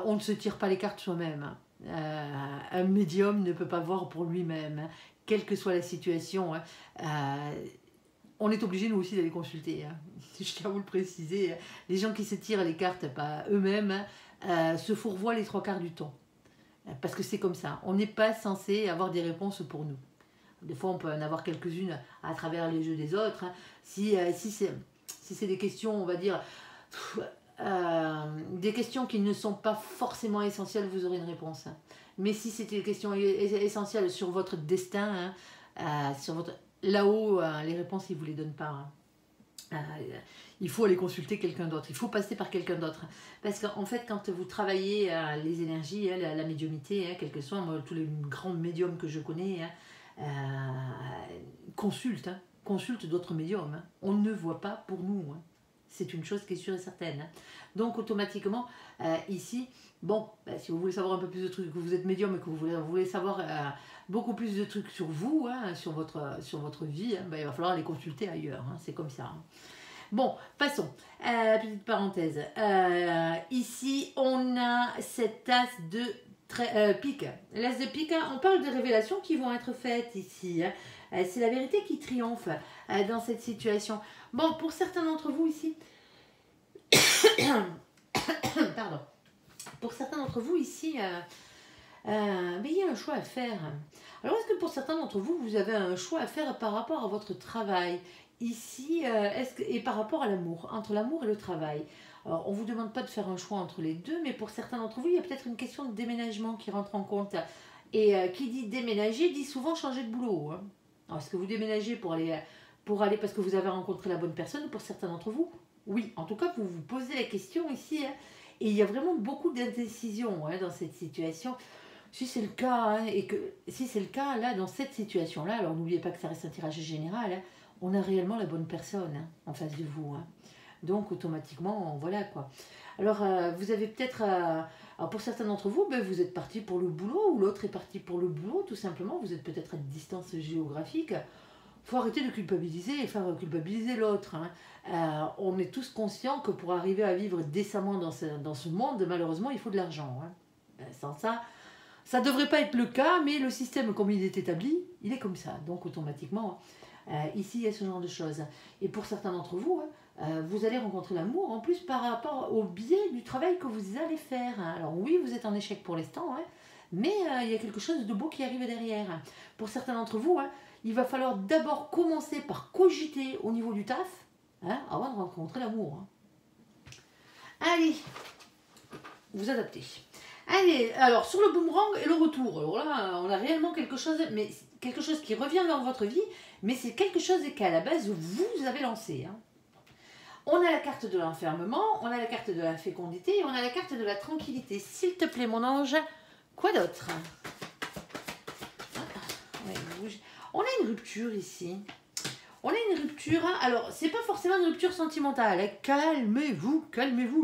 on ne se tire pas les cartes soi-même. Un médium ne peut pas voir pour lui-même, quelle que soit la situation. On est obligé nous aussi d'aller consulter. Je tiens à vous le préciser. Les gens qui se tirent les cartes pas eux-mêmes se fourvoient les 3/4 du temps. Parce que c'est comme ça. On n'est pas censé avoir des réponses pour nous. Des fois, on peut en avoir quelques-unes à travers les jeux des autres. Si c'est des questions, on va dire... des questions qui ne sont pas forcément essentielles, vous aurez une réponse. Mais si c'était des questions essentielles sur votre destin, sur votre... là-haut, les réponses, ils ne vous les donnent pas. Euh, il faut aller consulter quelqu'un d'autre, il faut passer par quelqu'un d'autre. Parce qu'en fait, quand vous travaillez les énergies, la médiumnité, quel que soit, moi, tous les grands médiums que je connais, consultent d'autres médiums. On ne voit pas pour nous. C'est une chose qui est sûre et certaine. Donc, automatiquement, ici, bon, si vous voulez savoir un peu plus de trucs, que vous êtes médium et que vous voulez savoir beaucoup plus de trucs sur vous, sur votre vie, il va falloir les consulter ailleurs. C'est comme ça. Bon, passons. Petite parenthèse. Ici, on a cette as de pique. L'as de pique, on parle de révélations qui vont être faites ici. C'est la vérité qui triomphe dans cette situation. Bon, pour certains d'entre vous ici... Pardon. Pour certains d'entre vous ici, mais il y a un choix à faire. Alors, est-ce que pour certains d'entre vous, vous avez un choix à faire par rapport à votre travail ici, et par rapport à l'amour, entre l'amour et le travail? Alors, on ne vous demande pas de faire un choix entre les deux, mais pour certains d'entre vous, il y a peut-être une question de déménagement qui rentre en compte. Et qui dit déménager, dit souvent changer de boulot. Alors, est-ce que vous déménagez pour aller parce que vous avez rencontré la bonne personne? Pour certains d'entre vous, oui. En tout cas, vous vous posez la question ici. Et il y a vraiment beaucoup d'indécision dans cette situation. Si c'est le cas, là, dans cette situation-là, alors n'oubliez pas que ça reste un tirage général, on a réellement la bonne personne en face de vous. Donc, automatiquement, voilà quoi. Alors, vous avez peut-être... alors, pour certains d'entre vous, vous êtes parti pour le boulot, ou l'autre est parti pour le boulot, tout simplement. Vous êtes peut-être à distance géographique. Il faut arrêter de culpabiliser et faire culpabiliser l'autre. On est tous conscients que pour arriver à vivre décemment dans ce monde, malheureusement, il faut de l'argent. Sans ça, ça ne devrait pas être le cas, mais le système, comme il est établi, il est comme ça. Donc, automatiquement, ici, il y a ce genre de choses. Et pour certains d'entre vous, vous allez rencontrer l'amour, en plus, par rapport au biais du travail que vous allez faire. Alors oui, vous êtes en échec pour l'instant, mais il y a quelque chose de beau qui arrive derrière. Pour certains d'entre vous, il va falloir d'abord commencer par cogiter au niveau du taf, avant de rencontrer l'amour. Allez, vous adaptez. Allez, alors sur le boomerang et le retour, alors là, on a réellement quelque chose qui revient dans votre vie, mais c'est quelque chose qu'à la base, vous avez lancé. On a la carte de l'enfermement, on a la carte de la fécondité et on a la carte de la tranquillité. S'il te plaît, mon ange, quoi d'autre? On a une rupture ici. On a une rupture. Alors, c'est pas forcément une rupture sentimentale. Calmez-vous,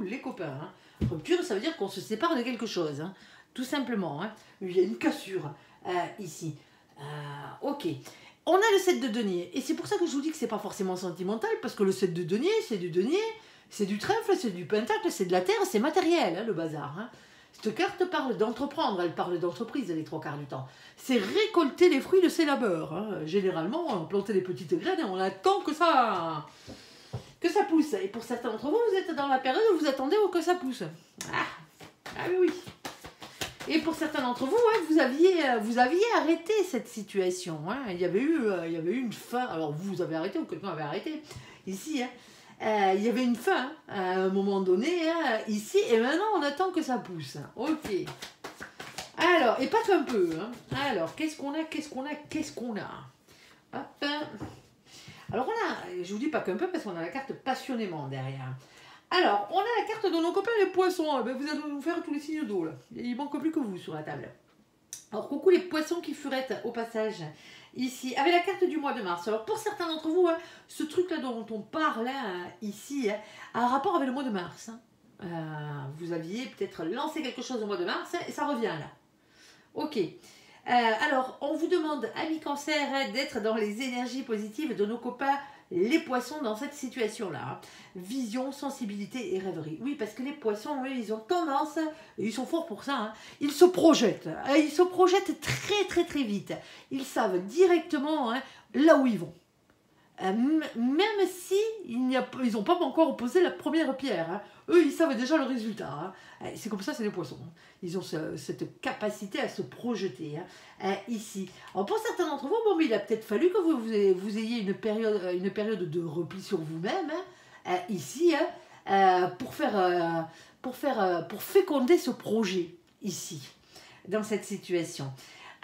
les copains. Rupture, ça veut dire qu'on se sépare de quelque chose. Tout simplement. Il y a une cassure ici. Ok. On a le 7 de denier. Et c'est pour ça que je vous dis que c'est pas forcément sentimental. Parce que le 7 de denier, c'est du trèfle, c'est du pentacle, c'est de la terre, c'est matériel, le bazar. Cette carte parle d'entreprendre, elle parle d'entreprise les 3/4 du temps. C'est récolter les fruits de ses labeurs. Généralement, on plante des petites graines et on attend que ça pousse. Et pour certains d'entre vous, vous êtes dans la période où vous attendez que ça pousse. Ah oui. Et pour certains d'entre vous, vous aviez arrêté cette situation. Il y avait eu une fin. Alors vous avez arrêté ou quelqu'un avait arrêté. Ici, il y avait une fin à un moment donné, ici, et maintenant on attend que ça pousse. Ok. Alors, et pas qu'un peu. Alors, qu'est-ce qu'on a? Hop. Alors, je vous dis pas qu'un peu parce qu'on a la carte passionnément derrière. Alors, on a la carte de nos copains les poissons. Vous allez nous faire tous les signes d'eau là. Il manque plus que vous sur la table. Alors, coucou les poissons qui furettent au passage. Ici, avec la carte du mois de mars. Alors, pour certains d'entre vous, ce truc-là dont on parle ici a un rapport avec le mois de mars. Vous aviez peut-être lancé quelque chose au mois de mars et ça revient là. Ok. Alors, on vous demande, amis cancer, d'être dans les énergies positives de nos copains les poissons dans cette situation-là. Vision, sensibilité et rêverie. Oui, parce que les poissons, eux, ils ont tendance, et ils sont forts pour ça, ils se projettent. Ils se projettent très, très, très vite. Ils savent directement là où ils vont. Même si ils n'ont pas encore posé la première pierre. Eux, ils savent déjà le résultat. C'est comme ça, c'est les poissons. Ils ont cette capacité à se projeter ici. Alors pour certains d'entre vous, il a peut-être fallu que vous ayez une période de repli sur vous-même ici pour féconder ce projet ici, dans cette situation.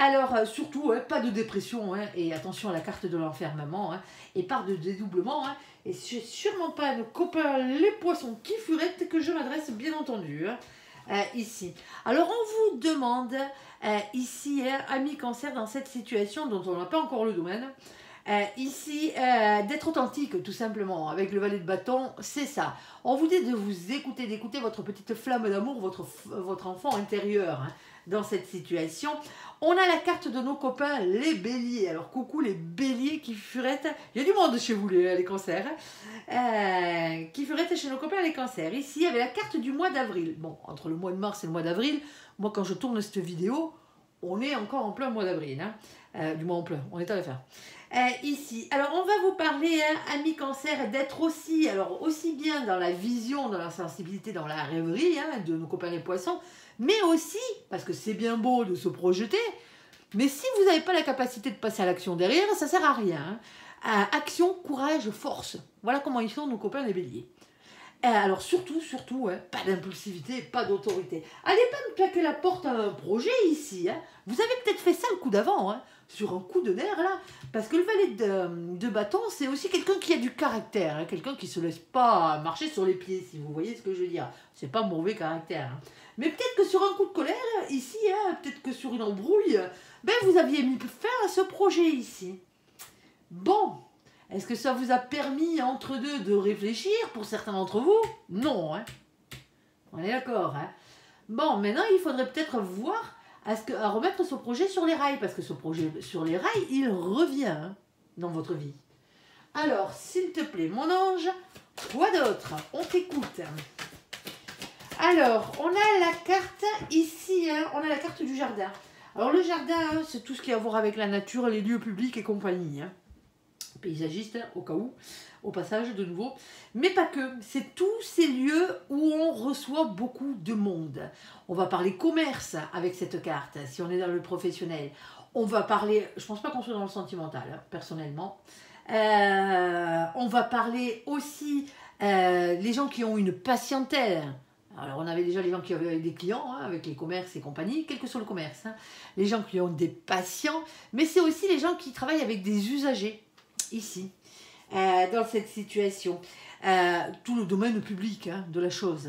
Alors, surtout, pas de dépression, et attention à la carte de l'enfermement, et pas de dédoublement, et c'est sûrement pas à nos copains les poissons qui furettent que je m'adresse, bien entendu, ici. Alors, on vous demande, ici, amis cancer, dans cette situation dont on n'a pas encore le domaine, ici, d'être authentique, tout simplement, avec le valet de bâton, c'est ça. On vous dit de vous écouter, d'écouter votre petite flamme d'amour, votre enfant intérieur, dans cette situation. On a la carte de nos copains, les béliers. Alors, coucou les béliers qui furettent. Il y a du monde chez vous, les cancers. Qui furettent chez nos copains, les cancers. Ici, il y avait la carte du mois d'avril. Bon, entre le mois de mars et le mois d'avril, moi, quand je tourne cette vidéo, on est encore en plein mois d'avril. Du mois en plein, on est à la fin. Ici, alors on va vous parler, amis cancer, d'être aussi, alors aussi bien dans la vision, dans la sensibilité, dans la rêverie, de nos copains les poissons, mais aussi, parce que c'est bien beau de se projeter, mais si vous n'avez pas la capacité de passer à l'action derrière, ça ne sert à rien. Action, courage, force. Voilà comment ils sont nos copains les béliers. Alors surtout, pas d'impulsivité, pas d'autorité. Allez pas me claquer la porte à un projet ici. Vous avez peut-être fait ça le coup d'avant, sur un coup de nerf là. Parce que le valet de bâton, c'est aussi quelqu'un qui a du caractère. Quelqu'un qui ne se laisse pas marcher sur les pieds, si vous voyez ce que je veux dire. C'est pas mauvais caractère. Mais peut-être que sur un coup de colère, ici, peut-être que sur une embrouille, vous aviez mis fin à ce projet ici. Bon. Est-ce que ça vous a permis, entre deux, de réfléchir pour certains d'entre vous? Non, On est d'accord, Bon, maintenant, il faudrait peut-être voir à remettre ce projet sur les rails, parce que ce projet sur les rails, il revient dans votre vie. Alors, s'il te plaît, mon ange, quoi d'autre? On t'écoute. Alors, on a la carte ici, on a la carte du jardin. Alors, le jardin, c'est tout ce qui a à voir avec la nature, les lieux publics et compagnie, paysagiste, au cas où, au passage de nouveau, mais pas que, c'est tous ces lieux où on reçoit beaucoup de monde. On va parler commerce avec cette carte, si on est dans le professionnel. On va parler, je pense pas qu'on soit dans le sentimental, personnellement. On va parler aussi les gens qui ont une patientèle. Alors on avait déjà les gens qui avaient des clients, avec les commerces et compagnie, quel que soit le commerce. Les gens qui ont des patients, mais c'est aussi les gens qui travaillent avec des usagers. Ici, dans cette situation, tout le domaine public de la chose.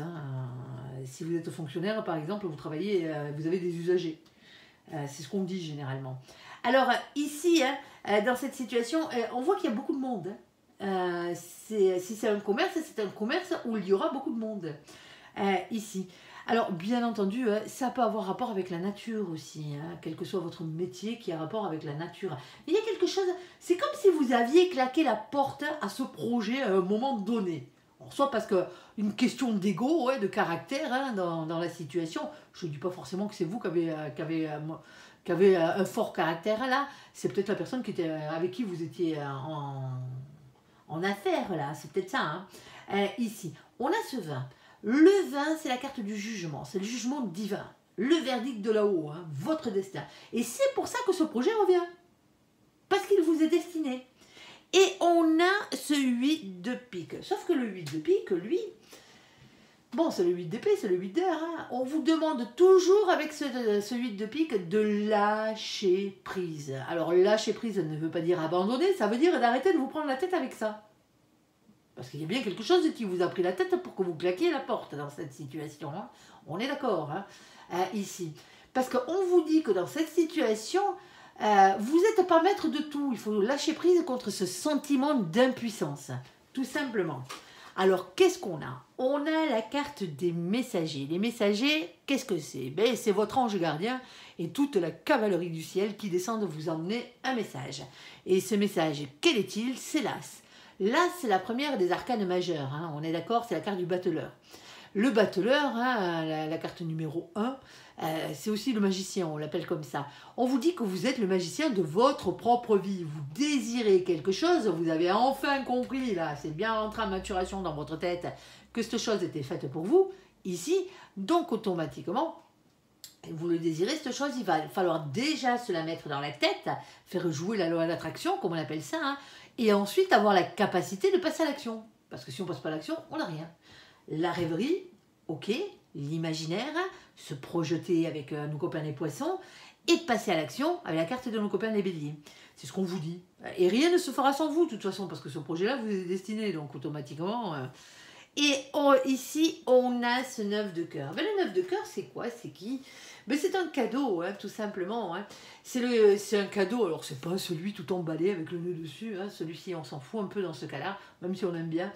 Si vous êtes fonctionnaire, par exemple, vous travaillez, vous avez des usagers. C'est ce qu'on dit généralement. Alors ici, dans cette situation, on voit qu'il y a beaucoup de monde. Si c'est un commerce où il y aura beaucoup de monde. Ici. Alors, bien entendu, ça peut avoir rapport avec la nature aussi, quel que soit votre métier qui a rapport avec la nature. Il y a quelque chose, c'est comme si vous aviez claqué la porte à ce projet à un moment donné. Soit parce que une question d'ego, de caractère dans la situation. Je ne dis pas forcément que c'est vous qui avez un fort caractère là. C'est peut-être la personne avec qui vous étiez en affaires là. C'est peut-être ça. Ici, on a ce vin. Le vin, c'est la carte du jugement, c'est le jugement divin, le verdict de là-haut, votre destin. Et c'est pour ça que ce projet revient, parce qu'il vous est destiné. Et on a ce 8 de pique, sauf que le 8 de pique, lui, bon, c'est le 8 d'épée, c'est le 8 d'air, on vous demande toujours avec ce 8 de pique de lâcher prise. Alors lâcher prise ne veut pas dire abandonner, ça veut dire d'arrêter de vous prendre la tête avec ça. Parce qu'il y a bien quelque chose qui vous a pris la tête pour que vous claquiez la porte dans cette situation. On est d'accord, ici. Parce qu'on vous dit que dans cette situation, vous n'êtes pas maître de tout. Il faut lâcher prise contre ce sentiment d'impuissance, tout simplement. Alors, qu'est-ce qu'on a? On a la carte des messagers. Les messagers, qu'est-ce que c'est? C'est votre ange gardien et toute la cavalerie du ciel qui descend de vous emmener un message. Et ce message, quel est-il? C'est l'As. Là, c'est la première des arcanes majeures, on est d'accord, c'est la carte du battleur. Le battleur, la carte numéro 1, c'est aussi le magicien, on l'appelle comme ça. On vous dit que vous êtes le magicien de votre propre vie. Vous désirez quelque chose, vous avez enfin compris, là, c'est bien rentré en maturation dans votre tête, que cette chose était faite pour vous, ici, donc automatiquement, vous le désirez, cette chose, il va falloir déjà se la mettre dans la tête, faire jouer la loi d'attraction, comme on appelle ça, et ensuite avoir la capacité de passer à l'action. Parce que si on ne passe pas à l'action, on n'a rien. La rêverie, ok, l'imaginaire, se projeter avec nos copains les poissons, et de passer à l'action avec la carte de nos copains les béliers. C'est ce qu'on vous dit. Et rien ne se fera sans vous, de toute façon, parce que ce projet-là vous est destiné, donc automatiquement. Et ici, on a ce 9 de cœur. Ben, le 9 de cœur, c'est quoi? C'est qui? Ben, c'est un cadeau, tout simplement. C'est un cadeau, alors c'est pas celui tout emballé avec le nœud dessus. Celui-ci, on s'en fout un peu dans ce cas-là, même si on aime bien.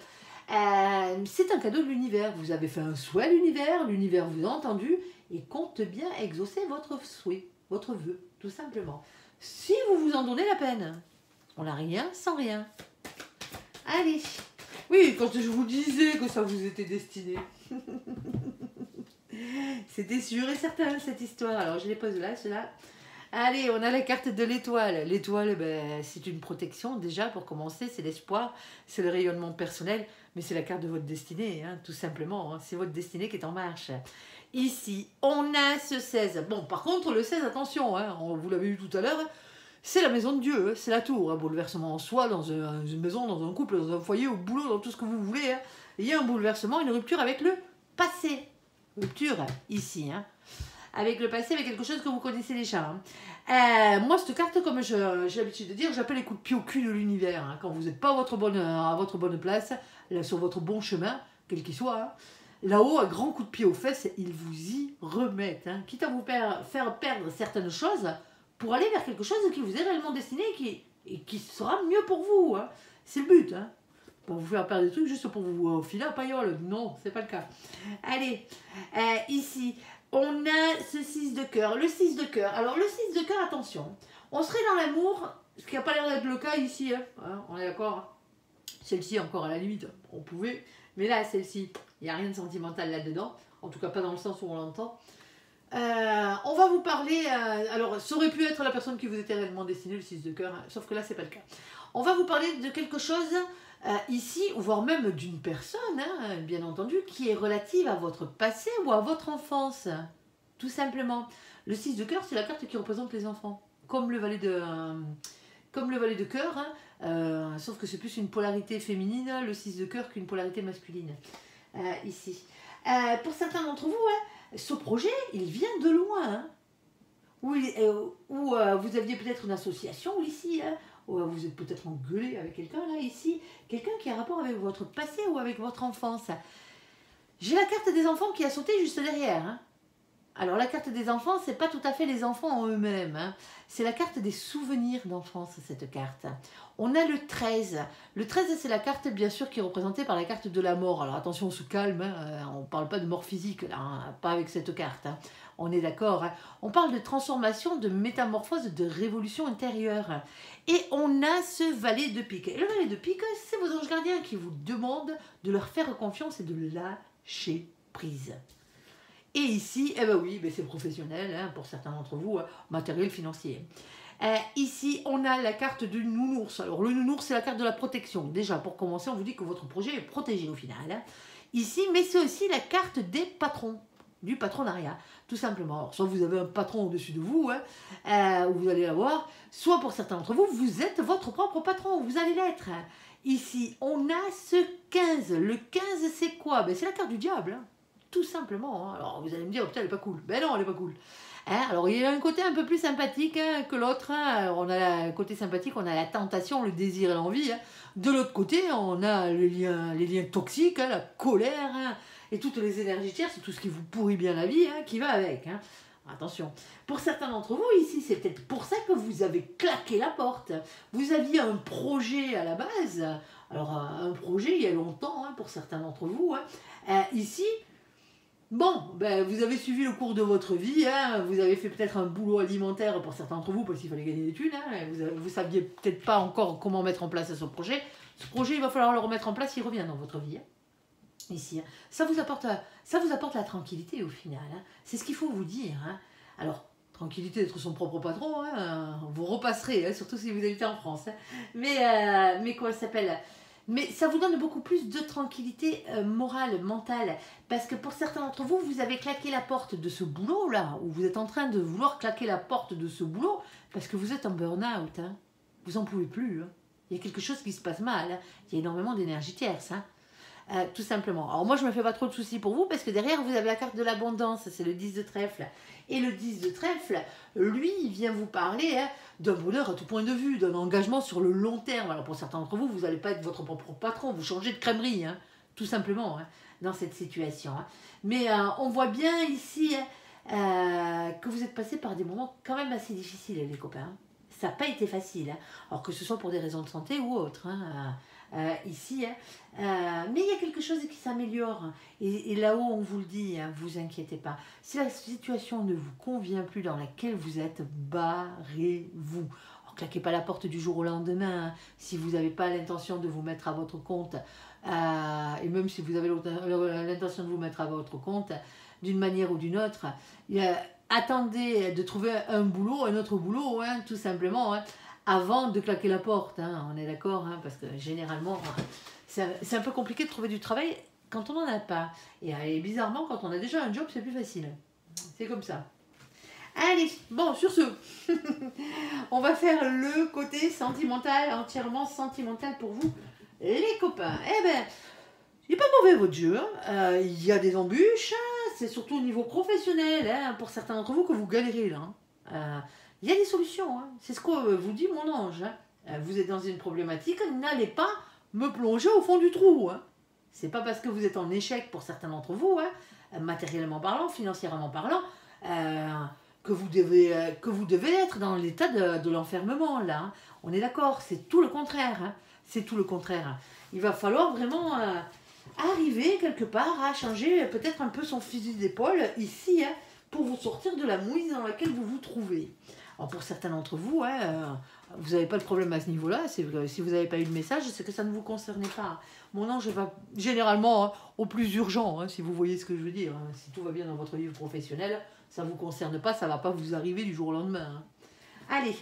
C'est un cadeau de l'univers. Vous avez fait un souhait à l'univers vous a entendu et compte bien exaucer votre souhait, votre vœu, tout simplement. Si vous vous en donnez la peine, on n'a rien sans rien. Allez. Oui, quand je vous disais que ça vous était destiné. C'était sûr et certain cette histoire. Alors je les pose là, cela. Allez, on a la carte de l'étoile. L'étoile, ben, c'est une protection déjà pour commencer, c'est l'espoir, c'est le rayonnement personnel, mais c'est la carte de votre destinée, tout simplement. C'est votre destinée qui est en marche. Ici, on a ce 16. Bon, par contre, le 16, attention, vous l'avez vu tout à l'heure, c'est la maison de Dieu, c'est la tour. Bouleversement en soi, dans une maison, dans un couple, dans un foyer, au boulot, dans tout ce que vous voulez. Il y a un bouleversement, une rupture avec le passé. Rupture, ici, avec le passé, avec quelque chose que vous connaissez déjà. Moi, cette carte, comme j'ai l'habitude de dire, j'appelle les coups de pied au cul de l'univers. Quand vous n'êtes pas à votre bonne place, là, sur votre bon chemin, quel qu'il soit, là-haut, un grand coup de pied aux fesses, ils vous y remettent. Quitte à vous faire perdre certaines choses pour aller vers quelque chose qui vous est réellement destiné et qui sera mieux pour vous. C'est le but. Pour vous faire perdre des trucs juste pour vous filer à paillole. Non, c'est pas le cas. Allez, ici, on a ce 6 de cœur. Le 6 de cœur. Alors, le 6 de cœur, attention. On serait dans l'amour, ce qui n'a pas l'air d'être le cas ici. On est d'accord. Celle-ci, encore à la limite, on pouvait. Mais là, celle-ci, il n'y a rien de sentimental là-dedans. En tout cas, pas dans le sens où on l'entend. On va vous parler. Alors, ça aurait pu être la personne qui vous était réellement destinée, le 6 de cœur. Sauf que là, c'est pas le cas. On va vous parler de quelque chose ici, voire même d'une personne, bien entendu, qui est relative à votre passé ou à votre enfance. Tout simplement. Le 6 de cœur, c'est la carte qui représente les enfants. Comme le valet de cœur, sauf que c'est plus une polarité féminine, le 6 de cœur, qu'une polarité masculine. Ici. Pour certains d'entre vous, ce projet, il vient de loin. Où vous aviez peut-être une association ici, ou vous êtes peut-être engueulé avec quelqu'un là, ici. Quelqu'un qui a rapport avec votre passé ou avec votre enfance. J'ai la carte des enfants qui a sauté juste derrière. Alors la carte des enfants, c'est pas tout à fait les enfants en eux-mêmes. C'est la carte des souvenirs d'enfance, cette carte. On a le 13. Le 13, c'est la carte, bien sûr, qui est représentée par la carte de la mort. Alors attention, on se calme, on ne parle pas de mort physique, là, pas avec cette carte. On est d'accord. On parle de transformation, de métamorphose, de révolution intérieure. Et on a ce valet de pique. Et le valet de pique, c'est vos anges gardiens qui vous demandent de leur faire confiance et de lâcher prise. Et ici, oui, c'est professionnel, pour certains d'entre vous, matériel financier. Ici, on a la carte du nounours. Alors, le nounours, c'est la carte de la protection. Déjà, pour commencer, on vous dit que votre projet est protégé au final. Ici, mais c'est aussi la carte des patrons, du patronariat, tout simplement. Alors, soit vous avez un patron au-dessus de vous, où vous allez l'avoir, soit pour certains d'entre vous, vous êtes votre propre patron, vous allez l'être. Ici, on a ce 15. Le 15, c'est quoi? C'est la carte du diable, tout simplement. Alors vous allez me dire, oh, putain, elle est pas cool. Ben non, elle est pas cool. Alors il y a un côté un peu plus sympathique que l'autre. On a le côté sympathique, on a la tentation, le désir et l'envie. De l'autre côté, on a les liens toxiques, la colère, et toutes les énergies tierces, c'est tout ce qui vous pourrit bien la vie, qui va avec. Attention. Pour certains d'entre vous, ici, c'est peut-être pour ça que vous avez claqué la porte. Vous aviez un projet à la base. Alors, un projet il y a longtemps, pour certains d'entre vous. Ici, bon, vous avez suivi le cours de votre vie, vous avez fait peut-être un boulot alimentaire pour certains d'entre vous, parce qu'il fallait gagner des thunes, vous saviez peut-être pas encore comment mettre en place ce projet. Ce projet, il va falloir le remettre en place, il revient dans votre vie. Ici, ça vous apporte la tranquillité au final. C'est ce qu'il faut vous dire. Alors, tranquillité d'être son propre patron, vous repasserez, surtout si vous habitez en France. Mais quoi ça s'appelle? Mais ça vous donne beaucoup plus de tranquillité morale, mentale. Parce que pour certains d'entre vous, vous avez claqué la porte de ce boulot-là, ou vous êtes en train de vouloir claquer la porte de ce boulot, parce que vous êtes en burn-out. Vous n'en pouvez plus. Il y a quelque chose qui se passe mal. Il y a énormément d'énergie tierce. tout simplement. Alors moi, je me fais pas trop de soucis pour vous, parce que derrière, vous avez la carte de l'abondance, c'est le 10 de trèfle. Et le 10 de trèfle, lui, il vient vous parler d'un bonheur à tout point de vue, d'un engagement sur le long terme. Alors pour certains d'entre vous, vous n'allez pas être votre propre patron, vous changez de crèmerie, tout simplement, dans cette situation. Mais on voit bien ici que vous êtes passé par des moments quand même assez difficiles, les copains. Ça n'a pas été facile, alors que ce soit pour des raisons de santé ou autres. Ici, mais il y a quelque chose qui s'améliore, et là-haut on vous le dit, vous inquiétez pas. Si la situation ne vous convient plus dans laquelle vous êtes, barrez-vous. Alors, claquez pas la porte du jour au lendemain, si vous n'avez pas l'intention de vous mettre à votre compte, et même si vous avez l'intention de vous mettre à votre compte d'une manière ou d'une autre, attendez de trouver un autre boulot, tout simplement, avant de claquer la porte, on est d'accord, parce que généralement, c'est un peu compliqué de trouver du travail quand on n'en a pas. Et bizarrement, quand on a déjà un job, c'est plus facile. C'est comme ça. Allez, bon, sur ce, on va faire le côté sentimental, entièrement sentimental pour vous, les copains. Eh ben, il n'est pas mauvais votre jeu, il y a des embûches, c'est surtout au niveau professionnel, pour certains d'entre vous que vous galérez là. Il y a des solutions, c'est ce que vous dit mon ange. Vous êtes dans une problématique, n'allez pas me plonger au fond du trou. C'est pas parce que vous êtes en échec pour certains d'entre vous, matériellement parlant, financièrement parlant, que vous devez être dans l'état de l'enfermement là. On est d'accord, c'est tout le contraire. C'est tout le contraire. Il va falloir vraiment arriver quelque part à changer peut-être un peu son fusil d'épaule ici, pour vous sortir de la mouise dans laquelle vous vous trouvez. Alors pour certains d'entre vous, vous n'avez pas de problème à ce niveau-là. Si vous n'avez pas eu le message, c'est que ça ne vous concernait pas. Mon ange va généralement au plus urgent, si vous voyez ce que je veux dire. Si tout va bien dans votre vie professionnel, ça ne vous concerne pas, ça ne va pas vous arriver du jour au lendemain. Allez,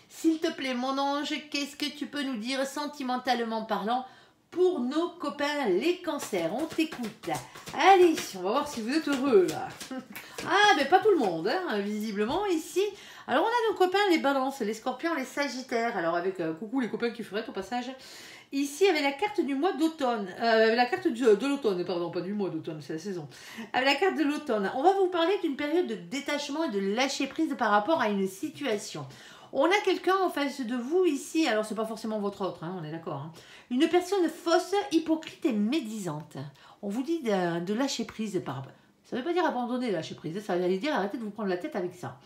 s'il te plaît, mon ange, qu'est-ce que tu peux nous dire sentimentalement parlant pour nos copains les cancers? On t'écoute. Allez, on va voir si vous êtes heureux là. Ah, mais pas tout le monde, visiblement ici. Alors on a nos copains les balances, les scorpions, les sagittaires. Alors avec, coucou les copains qui feraient au passage. Ici, avec la carte du mois d'automne, la carte de l'automne, pardon, pas du mois d'automne, c'est la saison. Avec la carte de l'automne, on va vous parler d'une période de détachement et de lâcher prise par rapport à une situation. On a quelqu'un en face de vous ici, alors c'est pas forcément votre autre, on est d'accord. Une personne fausse, hypocrite et médisante. On vous dit de lâcher prise par rapport. Ça ne veut pas dire abandonner, lâcher prise, ça veut dire arrêter de vous prendre la tête avec ça.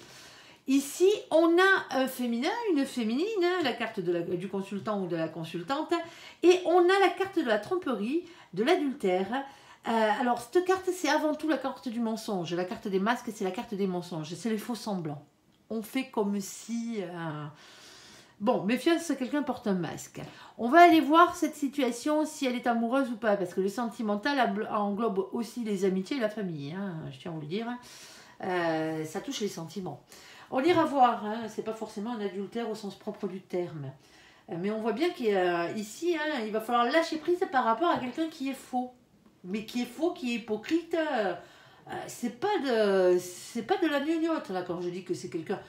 Ici, on a un féminin, une féminine, la carte du consultant ou de la consultante, et on a la carte de la tromperie, de l'adultère. Alors, cette carte, c'est avant tout la carte du mensonge. La carte des masques, c'est la carte des mensonges, c'est les faux semblants. On fait comme si... Bon, méfiance, quelqu'un porte un masque. On va aller voir cette situation, si elle est amoureuse ou pas, parce que le sentimental englobe aussi les amitiés et la famille, je tiens à vous le dire. Ça touche les sentiments. On ira voir, c'est pas forcément un adultère au sens propre du terme. Mais on voit bien qu'ici, il va falloir lâcher prise par rapport à quelqu'un qui est faux. Mais qui est faux, qui est hypocrite, c'est pas de la gnognotte là quand je dis que c'est quelqu'un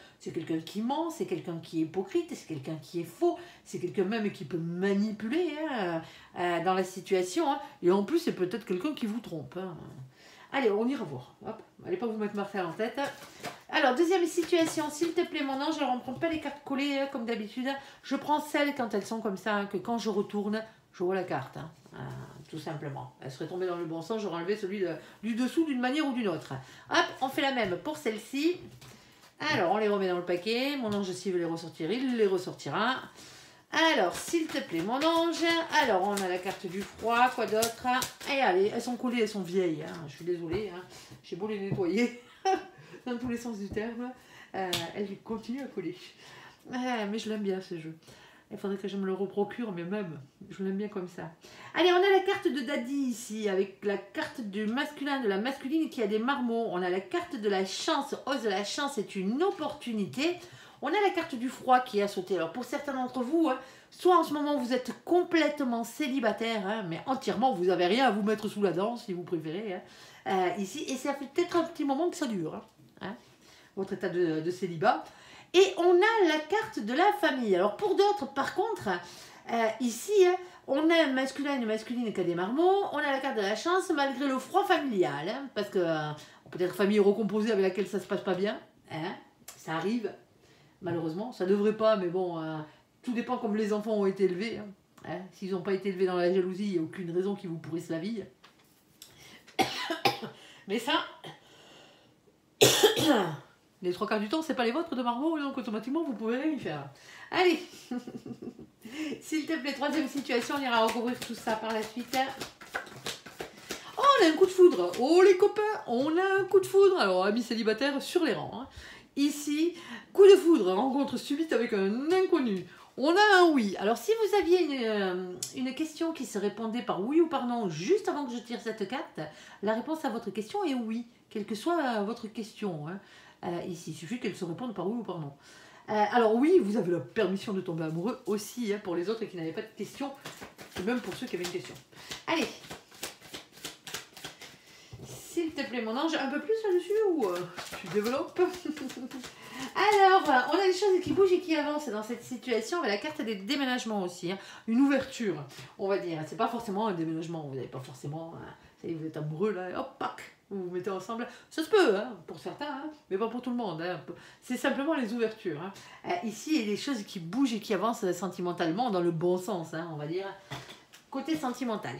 qui ment, c'est quelqu'un qui est hypocrite, c'est quelqu'un qui est faux, c'est quelqu'un même qui peut manipuler dans la situation, et en plus c'est peut-être quelqu'un qui vous trompe. Allez, on ira voir. Hop, allez pas vous mettre Marcel en tête. Alors, deuxième situation, s'il te plaît, mon ange, alors on ne prend pas les cartes collées comme d'habitude. Je prends celles quand elles sont comme ça, que quand je retourne, je vois la carte. Tout simplement. Elle serait tombée dans le bon sens, j'aurais enlevé celui du dessous d'une manière ou d'une autre. Hop, on fait la même pour celle-ci. Alors, on les remet dans le paquet. Mon ange, s'il veut les ressortir, il les ressortira. Alors, s'il te plaît, mon ange. Alors, on a la carte du froid, quoi d'autre? Et allez, elles sont collées, elles sont vieilles. Je suis désolée. J'ai beau les nettoyer, dans tous les sens du terme. Elles continuent à coller. Mais je l'aime bien, ce jeu. Il faudrait que je me le reprocure, mais même, je l'aime bien comme ça. Allez, on a la carte de Daddy ici, avec la carte du masculin, de la masculine qui a des marmots. On a la carte de la chance. Ose de la chance est une opportunité. On a la carte du froid qui a sauté. Alors, pour certains d'entre vous, soit en ce moment, vous êtes complètement célibataire, mais entièrement, vous n'avez rien à vous mettre sous la dent, si vous préférez, ici. Et ça fait peut-être un petit moment que ça dure, votre état de célibat. Et on a la carte de la famille. Alors pour d'autres, par contre, ici, On a un masculin et une masculine qui a des marmots. On a la carte de la chance malgré le froid familial. Hein, parce que peut-être famille recomposée avec laquelle ça se passe pas bien. Hein, ça arrive. Malheureusement, ça devrait pas, mais bon, tout dépend comme les enfants ont été élevés. Hein. Hein, s'ils n'ont pas été élevés dans la jalousie, il n'y a aucune raison qui vous pourrisse la vie. Mais ça, les 3 quarts du temps, c'est pas les vôtres de marmots, donc automatiquement, vous pouvez rien y faire. Allez, s'il te plaît, 3e situation, on ira recouvrir tout ça par la suite. Oh, on a un coup de foudre. Oh, les copains, on a un coup de foudre. Alors, amis célibataires, sur les rangs. Hein. Ici, coup de foudre, rencontre subite avec un inconnu. On a un oui. Alors, si vous aviez une question qui se répondait par oui ou par non, juste avant que je tire cette carte, la réponse à votre question est oui, quelle que soit votre question. Hein. Ici, il suffit qu'elle se réponde par oui ou par non. Alors oui, vous avez la permission de tomber amoureux aussi, hein, pour les autres qui n'avaient pas de questions, et même pour ceux qui avaient une question. Allez, s'il te plaît mon ange, un peu plus là-dessus ou tu développes. Alors, on a des choses qui bougent et qui avancent dans cette situation, avec la carte des déménagements aussi, hein. Une ouverture, on va dire. C'est pas forcément un déménagement, vous n'avez pas forcément, vous êtes amoureux là, hop, pac, vous vous mettez ensemble. Ça se peut, hein, pour certains, hein, mais pas pour tout le monde. Hein. C'est simplement les ouvertures. Hein. Ici, il y a des choses qui bougent et qui avancent sentimentalement dans le bon sens, hein, on va dire. Côté sentimental.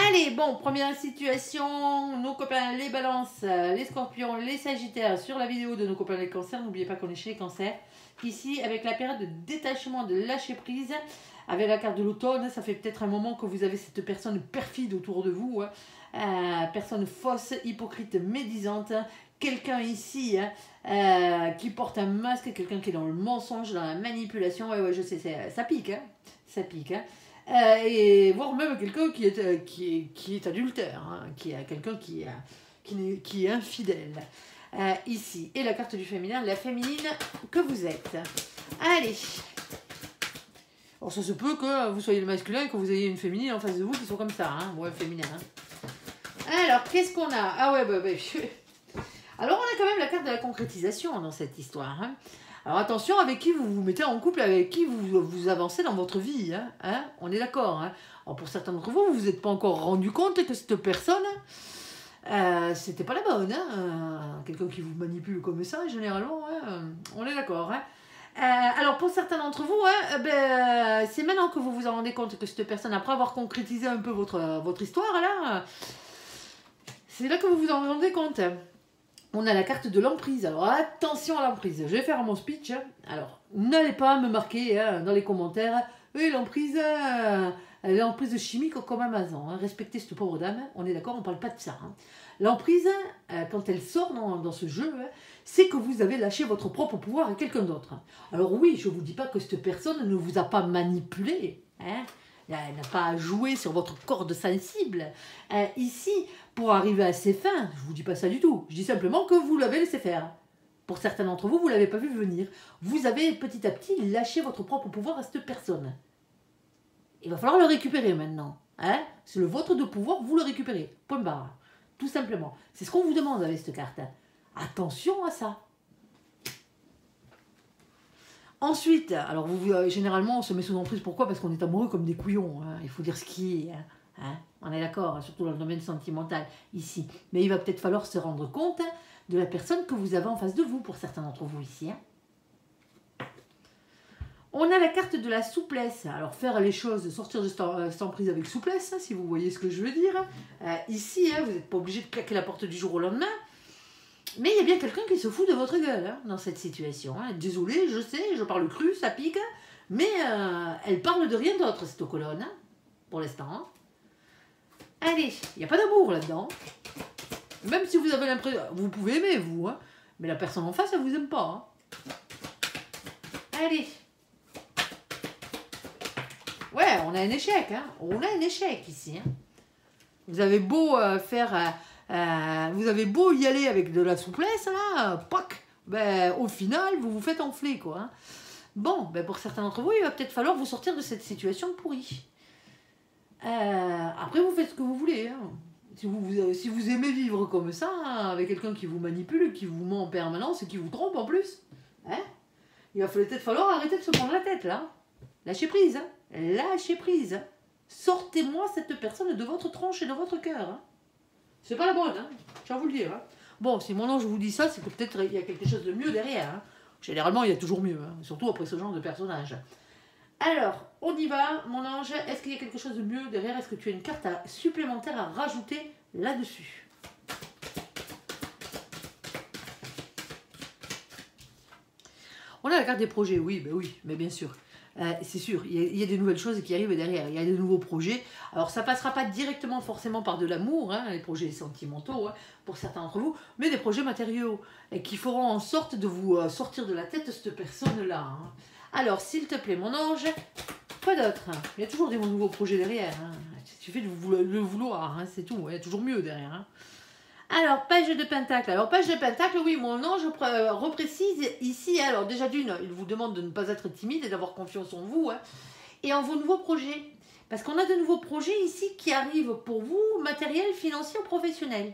Allez, bon, première situation, nos copains les balances, les scorpions, les sagittaires, sur la vidéo de nos copains les cancers, n'oubliez pas qu'on est chez les cancers. Ici, avec la période de détachement, de lâcher prise, avec la carte de l'automne, ça fait peut-être un moment que vous avez cette personne perfide autour de vous, hein. Personne fausse, hypocrite, médisante, quelqu'un ici qui porte un masque, quelqu'un qui est dans le mensonge, dans la manipulation, ouais, je sais, ça pique, hein. Ça pique, hein. Et voire même quelqu'un qui est adultère, hein, qui est quelqu'un qui est infidèle. Ici, et la carte du féminin, la féminine que vous êtes. Allez. Alors ça se peut que vous soyez le masculin et que vous ayez une féminine en face de vous qui soit comme ça, hein, ouais, féminin. Hein. Alors, qu'est-ce qu'on a? Ah ouais, alors on a quand même la carte de la concrétisation dans cette histoire, hein. Alors attention avec qui vous vous mettez en couple, avec qui vous avancez dans votre vie. Hein, on est d'accord. Hein. Alors pour certains d'entre vous, vous vous êtes pas encore rendu compte que cette personne, c'était pas la bonne. Hein. Quelqu'un qui vous manipule comme ça, généralement, hein, on est d'accord. Hein. Alors pour certains d'entre vous, hein, c'est maintenant que vous vous en rendez compte que cette personne, après avoir concrétisé un peu votre histoire, là, c'est là que vous vous en rendez compte. On a la carte de l'emprise. Alors attention à l'emprise. Je vais faire mon speech. Alors n'allez pas me marquer dans les commentaires. Oui, l'emprise chimique comme Amazon. Hein. Respectez cette pauvre dame. On est d'accord, on ne parle pas de ça. Hein. L'emprise, quand elle sort dans ce jeu, c'est que vous avez lâché votre propre pouvoir à quelqu'un d'autre. Alors oui, je ne vous dis pas que cette personne ne vous a pas manipulé. Hein. Elle n'a pas à jouer sur votre corde sensible. Ici, pour arriver à ses fins, je ne vous dis pas ça du tout. Je dis simplement que vous l'avez laissé faire. Pour certains d'entre vous, vous ne l'avez pas vu venir. Vous avez petit à petit lâché votre propre pouvoir à cette personne. Il va falloir le récupérer maintenant. Hein, c'est le vôtre de pouvoir, vous le récupérez. Point barre. Tout simplement. C'est ce qu'on vous demande avec cette carte. Attention à ça. Ensuite, alors généralement on se met sous emprise, pourquoi? Parce qu'on est amoureux comme des couillons, hein. Il faut dire ce qui est, hein. On est d'accord, hein, surtout dans le domaine sentimental ici. Mais il va peut-être falloir se rendre compte de la personne que vous avez en face de vous, pour certains d'entre vous ici. Hein. On a la carte de la souplesse, alors faire les choses, sortir de cette emprise avec souplesse, hein, si vous voyez ce que je veux dire. Ici, hein, vous n'êtes pas obligé de claquer la porte du jour au lendemain. Mais il y a bien quelqu'un qui se fout de votre gueule hein, dans cette situation. Hein. Désolée, je sais, je parle cru, ça pique, mais elle parle de rien d'autre, cette colonne, hein, pour l'instant. Hein. Allez, il n'y a pas d'amour là-dedans. Même si vous avez l'impression... Vous pouvez aimer, vous, hein, mais la personne en face, elle vous aime pas. Hein. Allez. Ouais, on a un échec. Hein. On a un échec ici. Hein. Vous avez beau faire... vous avez beau y aller avec de la souplesse, là, pac, au final, vous vous faites enfler, quoi. Hein. Bon, pour certains d'entre vous, il va peut-être falloir vous sortir de cette situation pourrie. Après, vous faites ce que vous voulez. Hein. Si vous aimez vivre comme ça, hein, avec quelqu'un qui vous manipule, qui vous ment en permanence et qui vous trompe en plus, hein, il va peut-être falloir arrêter de se prendre la tête, là. Lâchez prise, hein. Lâchez prise. Sortez-moi cette personne de votre tronche et de votre cœur. Hein. C'est pas la bonne, hein. Je vais vous le dire. Hein. Bon, si mon ange vous dit ça, c'est que peut-être il y a quelque chose de mieux derrière. Hein. Généralement, il y a toujours mieux, hein, surtout après ce genre de personnage. Alors, on y va, mon ange. Est-ce qu'il y a quelque chose de mieux derrière? Est-ce que tu as une carte supplémentaire à rajouter là-dessus? On a la carte des projets, oui, mais bien sûr. C'est sûr, il y a des nouvelles choses qui arrivent derrière, il y a de nouveaux projets. Alors ça passera pas directement forcément par de l'amour, hein, les projets sentimentaux, hein, pour certains d'entre vous, mais des projets matériaux, et qui feront en sorte de vous sortir de la tête cette personne-là. Hein. Alors, s'il te plaît, mon ange, quoi d'autre? Il y a toujours des nouveaux projets derrière, hein. Il suffit de le vouloir, hein, c'est tout, il y a toujours mieux derrière. Hein. Alors, page de pentacle. Alors, page de pentacle, oui, mon ange reprécise ici. Alors, déjà d'une, il vous demande de ne pas être timide et d'avoir confiance en vous. Hein, et en vos nouveaux projets. Parce qu'on a de nouveaux projets ici qui arrivent pour vous, matériel, financier ou professionnel.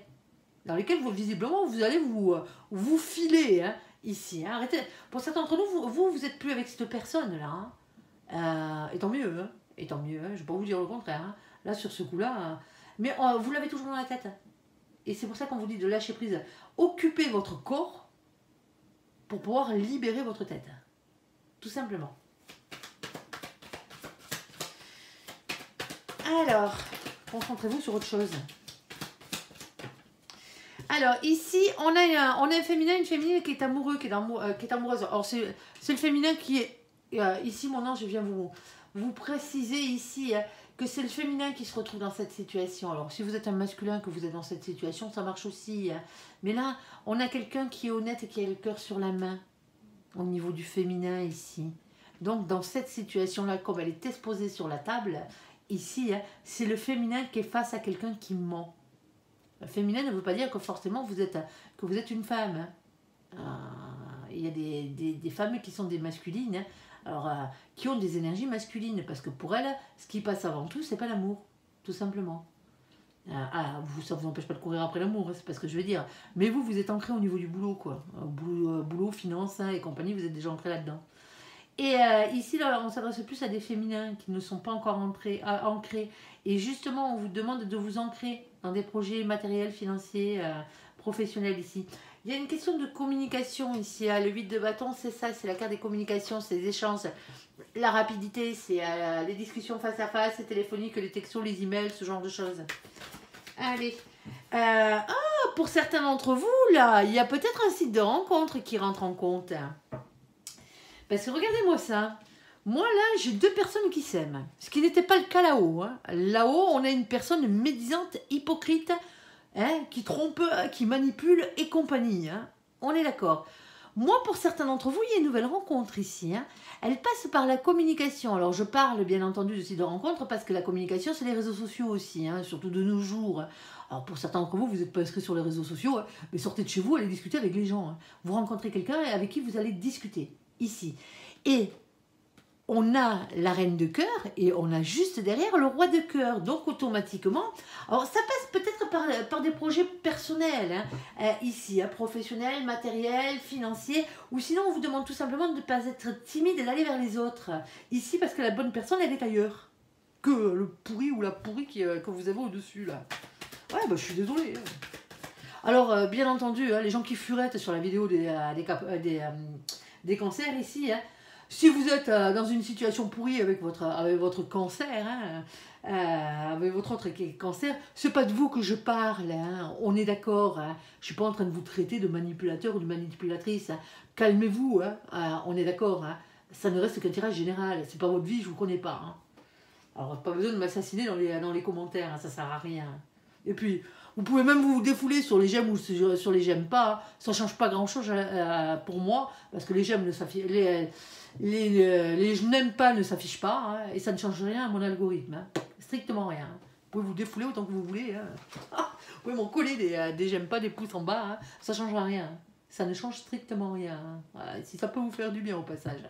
Dans lesquels, vous, visiblement, vous allez vous filer, hein, ici. Hein. Arrêtez. Pour certains d'entre nous, vous n'êtes plus avec cette personne-là. Hein. Et tant mieux, hein. Et tant mieux, hein. Je ne vais pas vous dire le contraire. Hein. Là, sur ce coup-là. Mais vous l'avez toujours dans la tête. Hein. Et c'est pour ça qu'on vous dit de lâcher prise. Occupez votre corps pour pouvoir libérer votre tête. Tout simplement. Alors, concentrez-vous sur autre chose. Alors, ici, on a un féminin, une féminine qui est amoureux, qui est amoureuse. Alors, c'est le féminin qui est... ici, mon ange, je viens vous préciser ici... que c'est le féminin qui se retrouve dans cette situation. Alors, si vous êtes un masculin, que vous êtes dans cette situation, ça marche aussi. Hein. Mais là, on a quelqu'un qui est honnête et qui a le cœur sur la main, au niveau du féminin ici. Donc, dans cette situation-là, comme elle est exposée sur la table, ici, hein, c'est le féminin qui est face à quelqu'un qui ment. Le féminin ne veut pas dire que forcément vous êtes une femme. Hein. Il y a des femmes qui sont des masculines, hein. Alors, qui ont des énergies masculines, parce que pour elles, ce qui passe avant tout, c'est pas l'amour, tout simplement. Ça vous empêche pas de courir après l'amour, hein, c'est pas ce que je veux dire. Mais vous êtes ancré au niveau du boulot, quoi. Boulot, finance, hein, et compagnie, vous êtes déjà ancré là-dedans. Et ici, là, on s'adresse plus à des féminins qui ne sont pas encore ancrés. Et justement, on vous demande de vous ancrer dans des projets matériels, financiers, professionnels ici. Il y a une question de communication ici. Le 8 de bâton, c'est ça, c'est la carte des communications, c'est les échanges. La rapidité, c'est les discussions face à face, les téléphoniques, les textos, les emails, ce genre de choses. Allez. Pour certains d'entre vous, là, il y a peut-être un site de rencontre qui rentre en compte. Parce que regardez-moi ça. Moi, là, j'ai deux personnes qui s'aiment. Ce qui n'était pas le cas là-haut. Hein. Là-haut, on a une personne médisante, hypocrite, hein, qui trompe, qui manipule et compagnie. Hein. On est d'accord. Moi, pour certains d'entre vous, il y a une nouvelle rencontre ici. Hein. Elle passe par la communication. Alors, je parle bien entendu de site de rencontre parce que la communication, c'est les réseaux sociaux aussi, hein, surtout de nos jours. Alors, pour certains d'entre vous, vous n'êtes pas inscrits sur les réseaux sociaux, hein, mais sortez de chez vous, allez discuter avec les gens. Hein. Vous rencontrez quelqu'un avec qui vous allez discuter, ici. Et on a la reine de cœur et on a juste derrière le roi de cœur. Donc automatiquement, alors ça passe peut-être par des projets personnels, hein, ici, hein, professionnels, matériels, financiers, ou sinon on vous demande tout simplement de ne pas être timide et d'aller vers les autres. Ici, parce que la bonne personne, elle est ailleurs que le pourri ou la pourrie que vous avez au-dessus, là. Ouais, bah je suis désolée. Alors, bien entendu, hein, les gens qui furettent sur la vidéo des cancers ici, hein, si vous êtes dans une situation pourrie avec votre cancer, hein, avec votre autre cancer, c'est pas de vous que je parle, hein, on est d'accord. Hein, je suis pas en train de vous traiter de manipulateur ou de manipulatrice. Hein, calmez-vous, hein, on est d'accord. Hein, ça ne reste qu'un tirage général. C'est pas votre vie, je vous connais pas. Hein. Alors pas besoin de m'assassiner dans les commentaires, hein, ça sert à rien. Et puis, vous pouvez même vous défouler sur les j'aime ou sur les j'aime pas. Ça change pas grand-chose pour moi, parce que les j'aime ne s'affichent... Les je n'aime pas ne s'affichent pas, hein, et ça ne change rien à mon algorithme. Hein, strictement rien. Vous pouvez vous défouler autant que vous voulez. Hein. Vous pouvez m'en coller des j'aime pas, des pouces en bas. Hein, ça ne change rien. Hein. Ça ne change strictement rien. Hein. Voilà, si ça peut vous faire du bien au passage.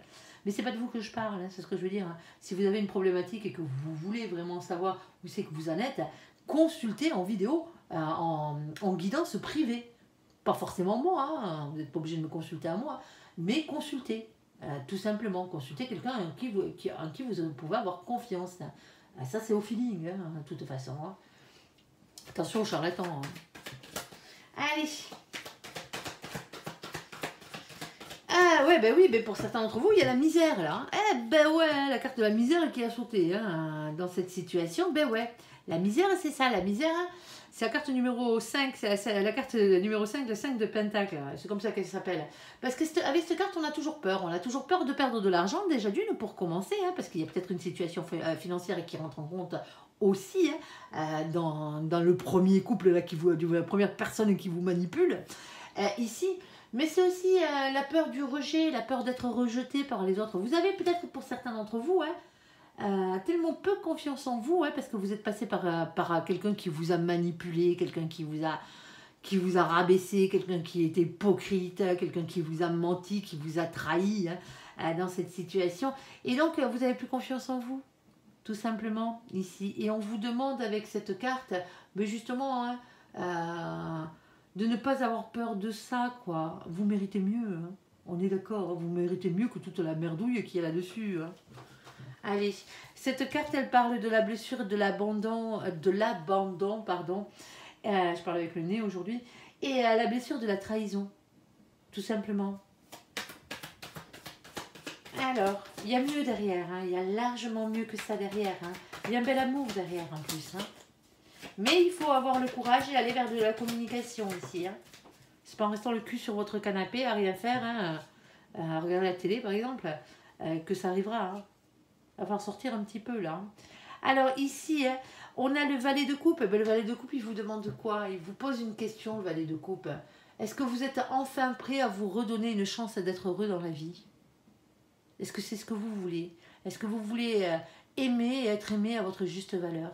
Mais c'est pas de vous que je parle, hein, c'est ce que je veux dire. Hein. Si vous avez une problématique et que vous voulez vraiment savoir où c'est que vous en êtes, consultez en vidéo, en guidance privée. Pas forcément moi, hein, vous n'êtes pas obligé de me consulter à moi, mais consultez. Tout simplement, consultez quelqu'un en qui vous pouvez avoir confiance. Hein. Ça, c'est au feeling, hein, de toute façon. Hein. Attention aux charlatans. Hein. Allez. Ah ouais, ben oui, ben pour certains d'entre vous, il y a la misère là. Eh ben ouais, la carte de la misère qui a sauté hein, dans cette situation. Ben ouais, la misère, c'est ça. La misère, c'est la carte numéro 5. C'est la carte numéro 5, le 5 de Pentacle. C'est comme ça qu'elle s'appelle. Parce que avec cette carte, on a toujours peur. On a toujours peur de perdre de l'argent, déjà d'une, pour commencer. Hein, parce qu'il y a peut-être une situation financière qui rentre en compte aussi hein, dans le premier couple, là, la première personne qui vous manipule. Ici... Mais c'est aussi la peur du rejet, la peur d'être rejeté par les autres. Vous avez peut-être pour certains d'entre vous tellement peu confiance en vous parce que vous êtes passé par quelqu'un qui vous a manipulé, quelqu'un qui vous a rabaissé, quelqu'un qui était hypocrite, quelqu'un qui vous a menti, qui vous a trahi dans cette situation. Et donc vous n'avez plus confiance en vous, tout simplement, ici. Et on vous demande avec cette carte, mais justement... de ne pas avoir peur de ça, quoi. Vous méritez mieux, hein. On est d'accord, hein. Vous méritez mieux que toute la merdouille qu'il y a là-dessus. Hein. Allez, cette carte, elle parle de la blessure, de l'abandon, pardon. Je parle avec le nez aujourd'hui. Et la blessure de la trahison, tout simplement. Alors, il y a mieux derrière, hein. Il y a largement mieux que ça derrière. Hein. Il y a un bel amour derrière, en plus, hein. Mais il faut avoir le courage et aller vers de la communication ici. Hein. C'est pas en restant le cul sur votre canapé à rien faire, hein, à regarder la télé par exemple, que ça arrivera. Hein. Il va falloir sortir un petit peu là. Hein. Alors ici, hein, on a le valet de coupe. Ben, le valet de coupe, il vous demande quoi? Il vous pose une question, le valet de coupe. Est-ce que vous êtes enfin prêt à vous redonner une chance d'être heureux dans la vie? Est-ce que c'est ce que vous voulez? Est-ce que vous voulez aimer et être aimé à votre juste valeur?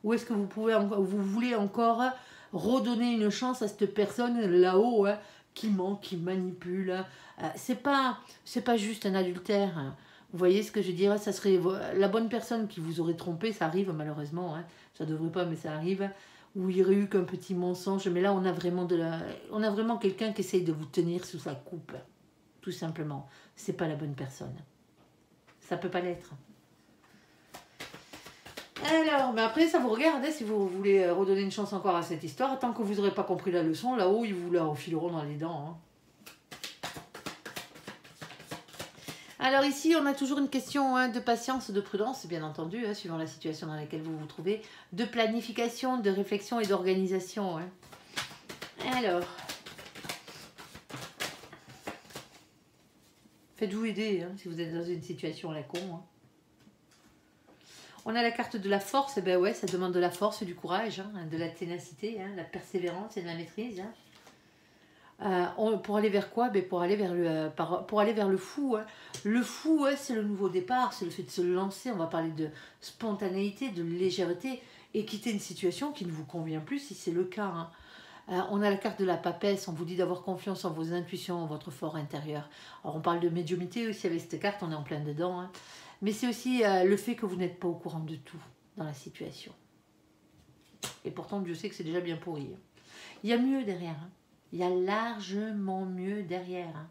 Ou est-ce que vous voulez encore redonner une chance à cette personne là-haut hein, qui ment, qui manipule? C'est pas juste un adultère. Hein. Vous voyez ce que je veux dire? Ça serait la bonne personne qui vous aurait trompé, ça arrive malheureusement. Hein. Ça devrait pas, mais ça arrive. Ou il y aurait eu qu'un petit mensonge. Mais là, on a vraiment quelqu'un qui essaye de vous tenir sous sa coupe. Tout simplement. C'est pas la bonne personne. Ça peut pas l'être. Alors, mais après, ça vous regarde, hein, si vous voulez redonner une chance encore à cette histoire. Tant que vous n'aurez pas compris la leçon, là-haut, ils vous la refileront dans les dents. Hein. Alors ici, on a toujours une question hein, de patience, de prudence, bien entendu, hein, suivant la situation dans laquelle vous vous trouvez, de planification, de réflexion et d'organisation. Hein. Alors, faites-vous aider hein, si vous êtes dans une situation à la con. Hein. On a la carte de la force, et ben ouais, ça demande de la force, du courage, hein, de la ténacité, hein, de la persévérance et de la maîtrise. Hein. Pour aller vers quoi? Ben pour aller vers le fou. Hein. Le fou, hein, c'est le nouveau départ, c'est le fait de se lancer. On va parler de spontanéité, de légèreté et quitter une situation qui ne vous convient plus si c'est le cas. Hein. On a la carte de la papesse, on vous dit d'avoir confiance en vos intuitions, en votre fort intérieur. Alors on parle de médiumnité aussi avec cette carte, on est en plein dedans. Hein. Mais c'est aussi le fait que vous n'êtes pas au courant de tout dans la situation. Et pourtant, Dieu sait que c'est déjà bien pourri. Hein. Il y a mieux derrière. Hein. Il y a largement mieux derrière. Hein.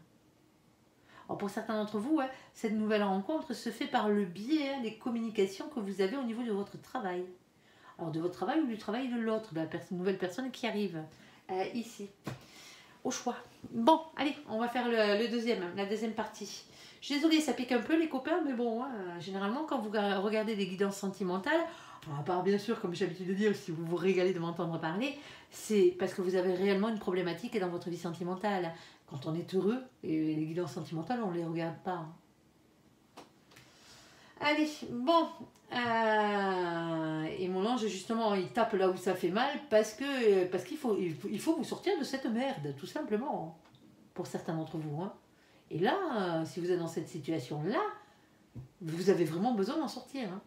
Alors pour certains d'entre vous, hein, cette nouvelle rencontre se fait par le biais des communications que vous avez au niveau de votre travail. Alors de votre travail ou du travail de l'autre, de la nouvelle personne qui arrive ici. Au choix. Bon, allez, on va faire la deuxième partie. Je suis désolée, ça pique un peu les copains, mais bon, hein, généralement quand vous regardez des guidances sentimentales, à part bien sûr, comme j'ai l'habitude de dire, si vous vous régalez de m'entendre parler, c'est parce que vous avez réellement une problématique dans votre vie sentimentale. Quand on est heureux, et les guidances sentimentales, on ne les regarde pas. Hein. Allez, bon. Et mon ange, justement, il tape là où ça fait mal parce qu'il faut vous sortir de cette merde, tout simplement, pour certains d'entre vous. Hein. Et là, si vous êtes dans cette situation-là, vous avez vraiment besoin d'en sortir. Hein.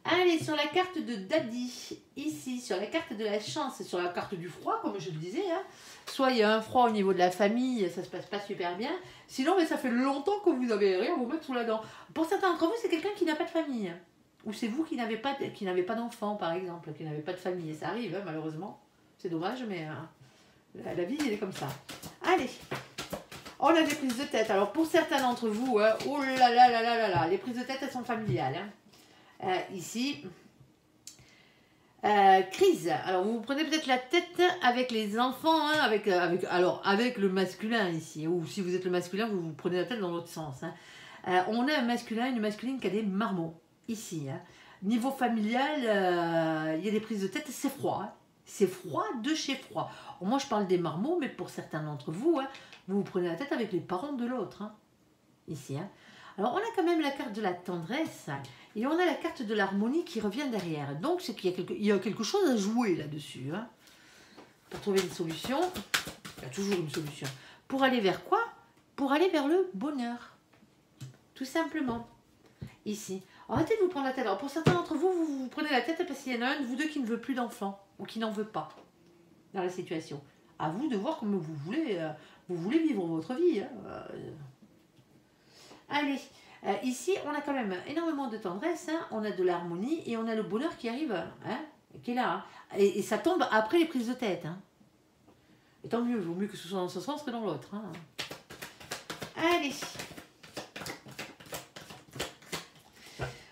Allez, sur la carte de Daddy, ici, sur la carte de la chance, sur la carte du froid, comme je le disais, hein, soit il y a un froid au niveau de la famille, ça se passe pas super bien, sinon mais ça fait longtemps que vous avez rien à vous mettre sous la dent. Pour certains d'entre vous, c'est quelqu'un qui n'a pas de famille, hein. Ou c'est vous qui n'avez pas d'enfant, par exemple, qui n'avez pas de famille, et ça arrive, hein, malheureusement, c'est dommage, mais la vie, elle est comme ça. Allez, on a des prises de tête, alors pour certains d'entre vous, hein, oh là là là là là là, les prises de tête, elles sont familiales, hein. Ici, crise. Alors, vous prenez peut-être la tête avec les enfants, hein, avec le masculin ici. Ou si vous êtes le masculin, vous vous prenez la tête dans l'autre sens. Hein. On a un masculin, une masculine qui a des marmots ici. Hein. Niveau familial, il y a des prises de tête, c'est froid. Hein. C'est froid de chez froid. Moi, je parle des marmots, mais pour certains d'entre vous, hein, vous prenez la tête avec les parents de l'autre. Hein, ici. Hein. Alors, on a quand même la carte de la tendresse et on a la carte de l'harmonie qui revient derrière. Donc, c'est qu'il y a quelque chose à jouer là-dessus. Hein. Pour trouver une solution, il y a toujours une solution. Pour aller vers quoi? Pour aller vers le bonheur. Tout simplement. Ici. Arrêtez de vous prendre la tête. Alors, pour certains d'entre vous, vous prenez la tête parce qu'il y en a un de vous deux qui ne veut plus d'enfants ou qui n'en veut pas dans la situation. À vous de voir comment vous voulez vivre votre vie. Hein. Allez, ici, on a quand même énormément de tendresse, hein. On a de l'harmonie et on a le bonheur qui arrive, hein, qui est là. Hein. Et ça tombe après les prises de tête. Hein. Et tant mieux, il vaut mieux que ce soit dans ce sens que dans l'autre. Hein. Allez.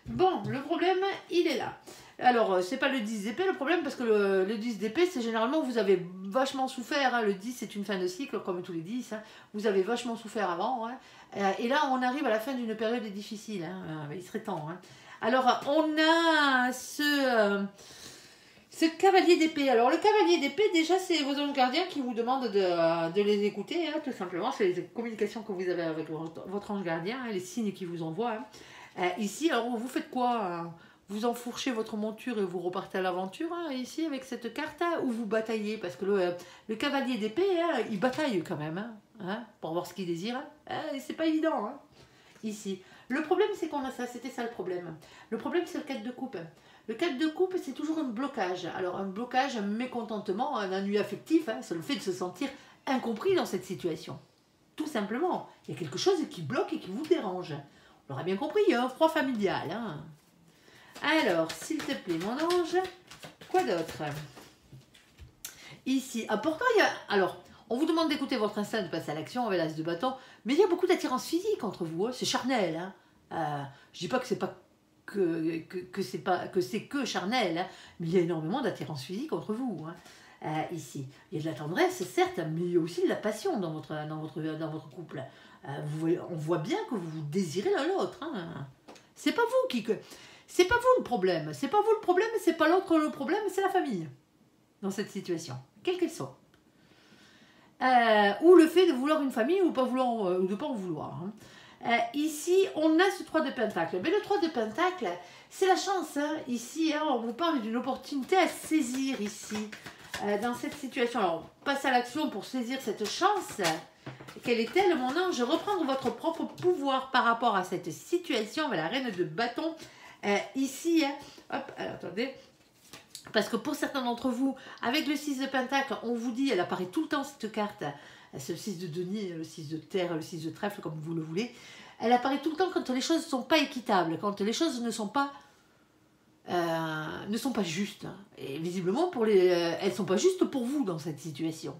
Bon, le problème, il est là. Alors, c'est pas le 10 d'épée le problème, parce que le 10 d'épée, c'est généralement, vous avez vachement souffert. Hein, le 10, c'est une fin de cycle, comme tous les 10. Hein, vous avez vachement souffert avant. Hein, et là, on arrive à la fin d'une période difficile. Hein, il serait temps. Hein. Alors, on a ce cavalier d'épée. Alors, le cavalier d'épée, déjà, c'est vos anges gardiens qui vous demandent de les écouter. Hein, tout simplement, c'est les communications que vous avez avec votre ange gardien, hein, les signes qu'il vous envoie. Hein. Ici, alors, vous faites quoi? Vous enfourchez votre monture et vous repartez à l'aventure, hein, ici, avec cette carte, hein, ou vous bataillez, parce que le cavalier d'épée, hein, il bataille quand même, hein, pour avoir ce qu'il désire. Hein, c'est pas évident, hein, ici. Le problème, c'est qu'on a ça, c'était ça le problème. Le problème, c'est le 4 de coupe. Le 4 de coupe, c'est toujours un blocage. Alors, un blocage, un mécontentement, un ennui affectif, hein, c'est le fait de se sentir incompris dans cette situation. Tout simplement, il y a quelque chose qui bloque et qui vous dérange. On l'aura bien compris, il y a un froid familial, hein. Alors, s'il te plaît, mon ange, quoi d'autre? Ici, pourtant, il y a... Alors, on vous demande d'écouter votre instinct, de passer à l'action avec l'as de bâton, mais il y a beaucoup d'attirance physique entre vous, hein, c'est charnel. Hein. Je dis pas que c'est pas que c'est que charnel, hein, mais il y a énormément d'attirance physique entre vous. Hein. Ici, il y a de la tendresse, certes, mais il y a aussi de la passion dans votre couple. On voit bien que vous désirez l'un l'autre. Hein. C'est pas vous qui... C'est pas vous le problème, c'est pas vous le problème, c'est pas l'autre le problème, c'est la famille dans cette situation, quelle qu'elle soit. Ou le fait de vouloir une famille ou pas vouloir, ou de pas en vouloir. Hein. Ici, on a ce 3 de Pentacle. Mais le 3 de Pentacle, c'est la chance. Hein. Ici, hein, on vous parle d'une opportunité à saisir ici, dans cette situation. Alors, passe à l'action pour saisir cette chance. Quelle est-elle, mon ange? Reprendre votre propre pouvoir par rapport à cette situation. La reine de bâton. Ici, hein, hop, alors attendez, parce que pour certains d'entre vous, avec le 6 de Pentacle, on vous dit, elle apparaît tout le temps cette carte, c'est le 6 de denier, le 6 de terre, le 6 de trèfle, comme vous le voulez, elle apparaît tout le temps quand les choses ne sont pas équitables, quand les choses ne sont pas justes. Hein. Et visiblement, elles ne sont pas justes pour vous dans cette situation.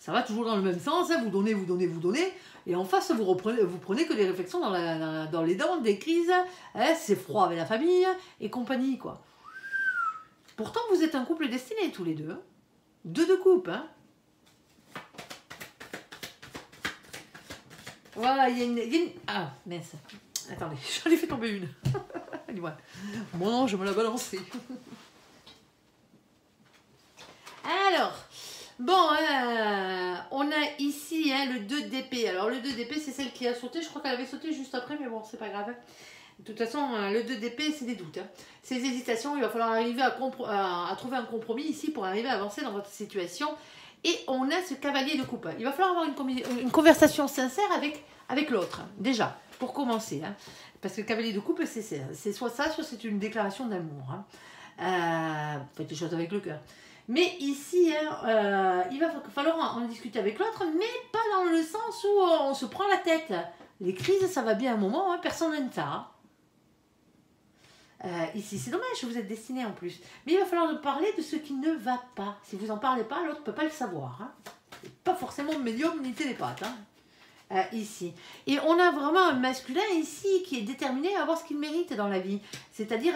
Ça va toujours dans le même sens, hein, vous donnez, et en face, vous prenez que des réflexions dans les dents, des crises, hein, c'est froid avec la famille, et compagnie, quoi. Pourtant, vous êtes un couple destiné, tous les deux. Hein. 2 de coupe, hein. Voilà, il y a une... Ah, mince. Attendez, j'en ai fait tomber une. Mon ange me l'a balancé. Alors... Bon, on a ici hein, le 2 d'épée. Alors, le 2 d'épée, c'est celle qui a sauté. Je crois qu'elle avait sauté juste après, mais bon, c'est pas grave. De toute façon, le 2 d'épée, c'est des doutes. Hein. C'est des hésitations. Il va falloir arriver à trouver un compromis ici pour arriver à avancer dans votre situation. Et on a ce cavalier de coupe. Il va falloir avoir une conversation sincère avec l'autre, déjà, pour commencer. Hein. Parce que le cavalier de coupe, c'est soit ça, soit c'est une déclaration d'amour. Hein. Faites les choses avec le cœur. Mais ici, hein, il va falloir en discuter avec l'autre, mais pas dans le sens où on se prend la tête. Les crises, ça va bien un moment, hein, personne n'aime ça. Ici, c'est dommage, vous êtes destiné en plus. Mais il va falloir parler de ce qui ne va pas. Si vous n'en parlez pas, l'autre ne peut pas le savoir. Hein. Pas forcément médium ni télépathe. Hein. ici. Et on a vraiment un masculin ici qui est déterminé à avoir ce qu'il mérite dans la vie. C'est-à-dire,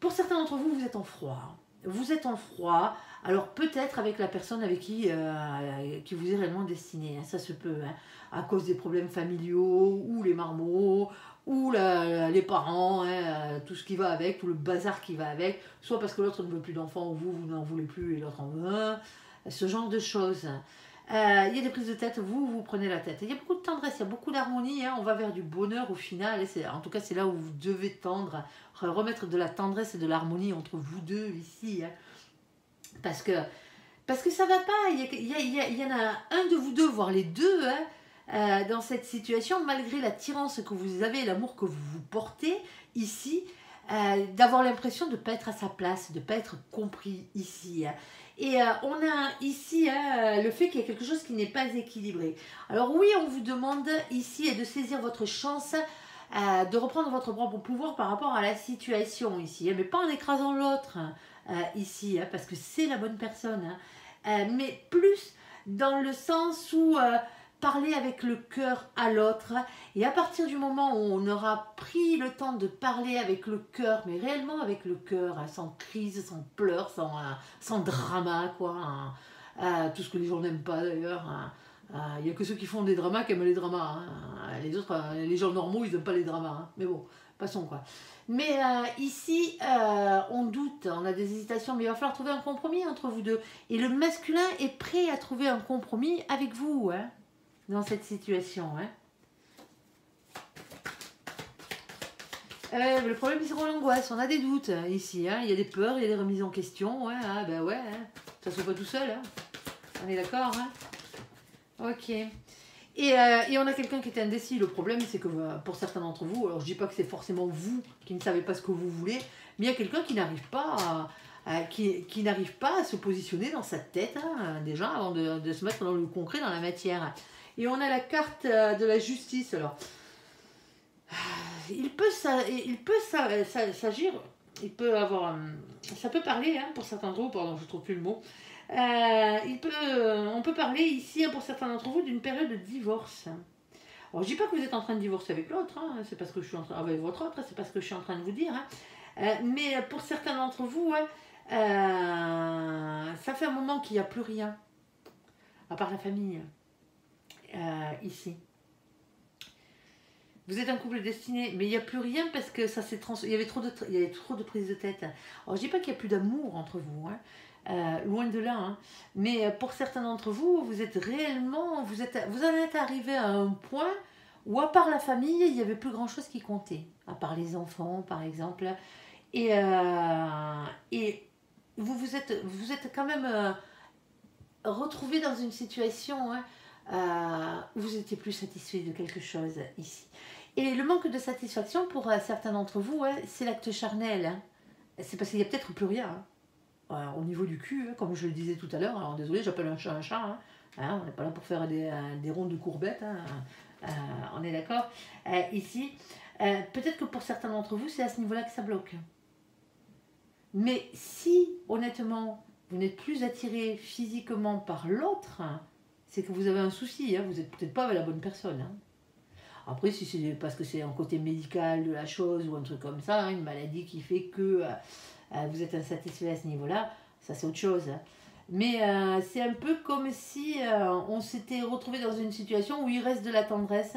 pour certains d'entre vous, vous êtes en froid. Vous êtes en froid, alors peut-être avec la personne avec qui vous est réellement destiné. Ça se peut, hein, à cause des problèmes familiaux, ou les marmots, ou les parents, hein, tout ce qui va avec, tout le bazar qui va avec. Soit parce que l'autre ne veut plus d'enfants, ou vous n'en voulez plus et l'autre en veut un. Ce genre de choses. Il y a des prises de tête, vous prenez la tête. Il y a beaucoup de tendresse, il y a beaucoup d'harmonie, hein, on va vers du bonheur au final. Et en tout cas, c'est là où vous devez tendre, remettre de la tendresse et de l'harmonie entre vous deux ici. Hein, parce que ça va pas, il y en a un de vous deux, voire les deux, hein, dans cette situation, malgré l'attirance que vous avez, l'amour que vous vous portez ici, d'avoir l'impression de ne pas être à sa place, de ne pas être compris ici. Hein. Et on a ici le fait qu'il y a quelque chose qui n'est pas équilibré. Alors oui, on vous demande ici de saisir votre chance, de reprendre votre propre pouvoir par rapport à la situation ici, hein, mais pas en écrasant l'autre ici, hein, parce que c'est la bonne personne, hein, mais plus dans le sens où parler avec le cœur à l'autre, et à partir du moment où on aura pris le temps de parler avec le cœur, mais réellement avec le cœur, hein, sans crise, sans pleurs, sans drama, quoi, hein, tout ce que les gens n'aiment pas d'ailleurs. Hein. Il n'y a que ceux qui font des dramas qui aiment les dramas. Hein. Les autres, les gens normaux, ils n'aiment pas les dramas. Hein. Mais bon, passons quoi. Mais ici, on doute, on a des hésitations, mais il va falloir trouver un compromis entre vous deux. Et le masculin est prêt à trouver un compromis avec vous, hein, dans cette situation. Hein. Le problème, c'est qu'on l'angoisse, on a des doutes ici. Hein. Il y a des peurs, il y a des remises en question. Ouais, ah, ben ouais, hein. Ça ne se fait pas tout seul. Hein. On est d'accord, hein. Ok. Et on a quelqu'un qui est indécis. Le problème, c'est que pour certains d'entre vous, alors je dis pas que c'est forcément vous qui ne savez pas ce que vous voulez, mais il y a quelqu'un qui n'arrive pas qui n'arrive pas à se positionner dans sa tête, hein, déjà, avant de se mettre dans le concret, dans la matière. Et on a la carte de la justice. Alors, il peut s'agir, il peut avoir, ça peut parler, hein, pour certains d'entre vous, pardon, je ne trouve plus le mot. On peut parler ici, hein, pour certains d'entre vous, d'une période de divorce. Alors, je dis pas que vous êtes en train de divorcer avec l'autre, hein, c'est parce que je suis en train, avec votre autre, c'est parce que je suis en train de vous dire. Hein. Mais pour certains d'entre vous, ça fait un moment qu'il n'y a plus rien, à part la famille, ici. Vous êtes un couple destiné, mais il n'y a plus rien parce que ça s'est il y avait trop de prises de tête. Alors, je dis pas qu'il n'y a plus d'amour entre vous, hein. Loin de là, hein. Mais pour certains d'entre vous, vous êtes réellement, vous en êtes arrivé à un point où à part la famille, il n'y avait plus grand chose qui comptait, à part les enfants par exemple, et vous êtes quand même retrouvé dans une situation, hein, où vous étiez plus satisfait de quelque chose ici. Et le manque de satisfaction pour certains d'entre vous, c'est l'acte charnel, hein. C'est parce qu'il n'y a peut-être plus rien, hein. Au niveau du cul, hein, comme je le disais tout à l'heure, alors désolé, j'appelle un chat, hein. Hein, on n'est pas là pour faire des rondes de courbettes, hein. On est d'accord. Ici, peut-être que pour certains d'entre vous, c'est à ce niveau-là que ça bloque. Mais si, honnêtement, vous n'êtes plus attiré physiquement par l'autre, hein, c'est que vous avez un souci, hein, vous n'êtes peut-être pas avec la bonne personne. Hein. Après, si c'est parce que c'est un côté médical de la chose ou un truc comme ça, hein, une maladie qui fait que vous êtes insatisfait à ce niveau-là, ça c'est autre chose. Mais c'est un peu comme si on s'était retrouvé dans une situation où il reste de la tendresse,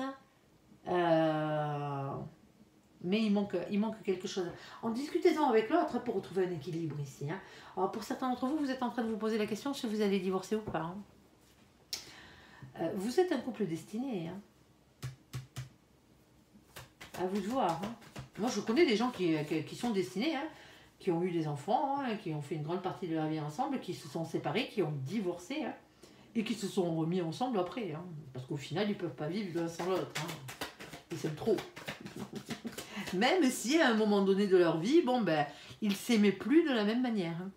mais il manque quelque chose. En discutez-en avec l'autre pour retrouver un équilibre ici. Hein. Alors pour certains d'entre vous, vous êtes en train de vous poser la question si vous allez divorcer ou pas. Hein. Vous êtes un couple destiné. Hein. À vous de voir. Hein. Moi, je connais des gens qui sont destinés, hein, qui ont eu des enfants, hein, qui ont fait une grande partie de leur vie ensemble, qui se sont séparés, qui ont divorcé, hein, et qui se sont remis ensemble après. Hein, parce qu'au final, ils ne peuvent pas vivre l'un sans l'autre. Hein. Ils s'aiment trop. Même si, à un moment donné de leur vie, bon, ben, ils ne s'aimaient plus de la même manière. Hein.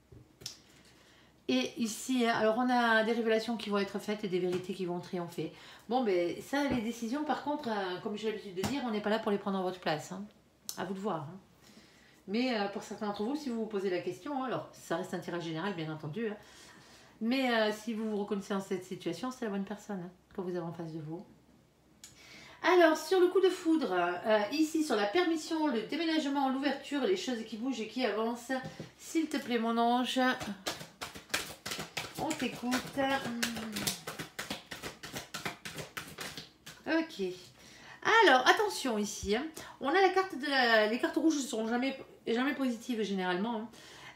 Et ici, hein, alors on a des révélations qui vont être faites et des vérités qui vont triompher. Bon, ben ça, les décisions, par contre, comme j'ai l'habitude de dire, on n'est pas là pour les prendre en votre place. Hein. À vous de voir. Hein. Mais pour certains d'entre vous, si vous vous posez la question, alors ça reste un tirage général, bien entendu, hein, Mais si vous vous reconnaissez dans cette situation, c'est la bonne personne hein, que vous avez en face de vous. Alors, sur le coup de foudre, ici, sur la permission, le déménagement, l'ouverture, les choses qui bougent et qui avancent, s'il te plaît, mon ange, on t'écoute. Ok. Alors, attention ici, hein. On a la carte de les cartes rouges ne sont jamais positives généralement.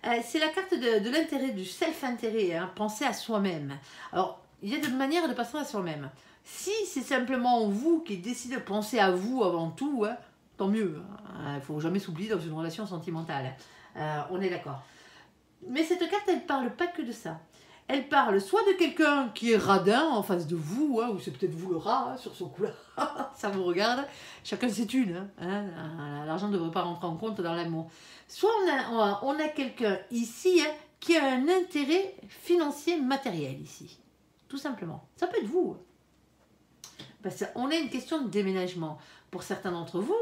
Hein. C'est la carte de l'intérêt, du self-intérêt, hein. Penser à soi-même. Alors, il y a des manières de penser à soi-même. Si c'est simplement vous qui décidez de penser à vous avant tout, hein, tant mieux. Il ne faut jamais s'oublier dans une relation sentimentale. On est d'accord. Mais cette carte, elle ne parle pas que de ça. Elle parle soit de quelqu'un qui est radin en face de vous, hein, ou c'est peut-être vous le rat hein, sur son coup là, ça vous regarde. Chacun ses thunes. Hein, l'argent ne devrait pas rentrer en compte dans l'amour. Soit on a quelqu'un ici hein, qui a un intérêt financier matériel ici. Tout simplement. Ça peut être vous. Parce qu'on a une question de déménagement. Pour certains d'entre vous,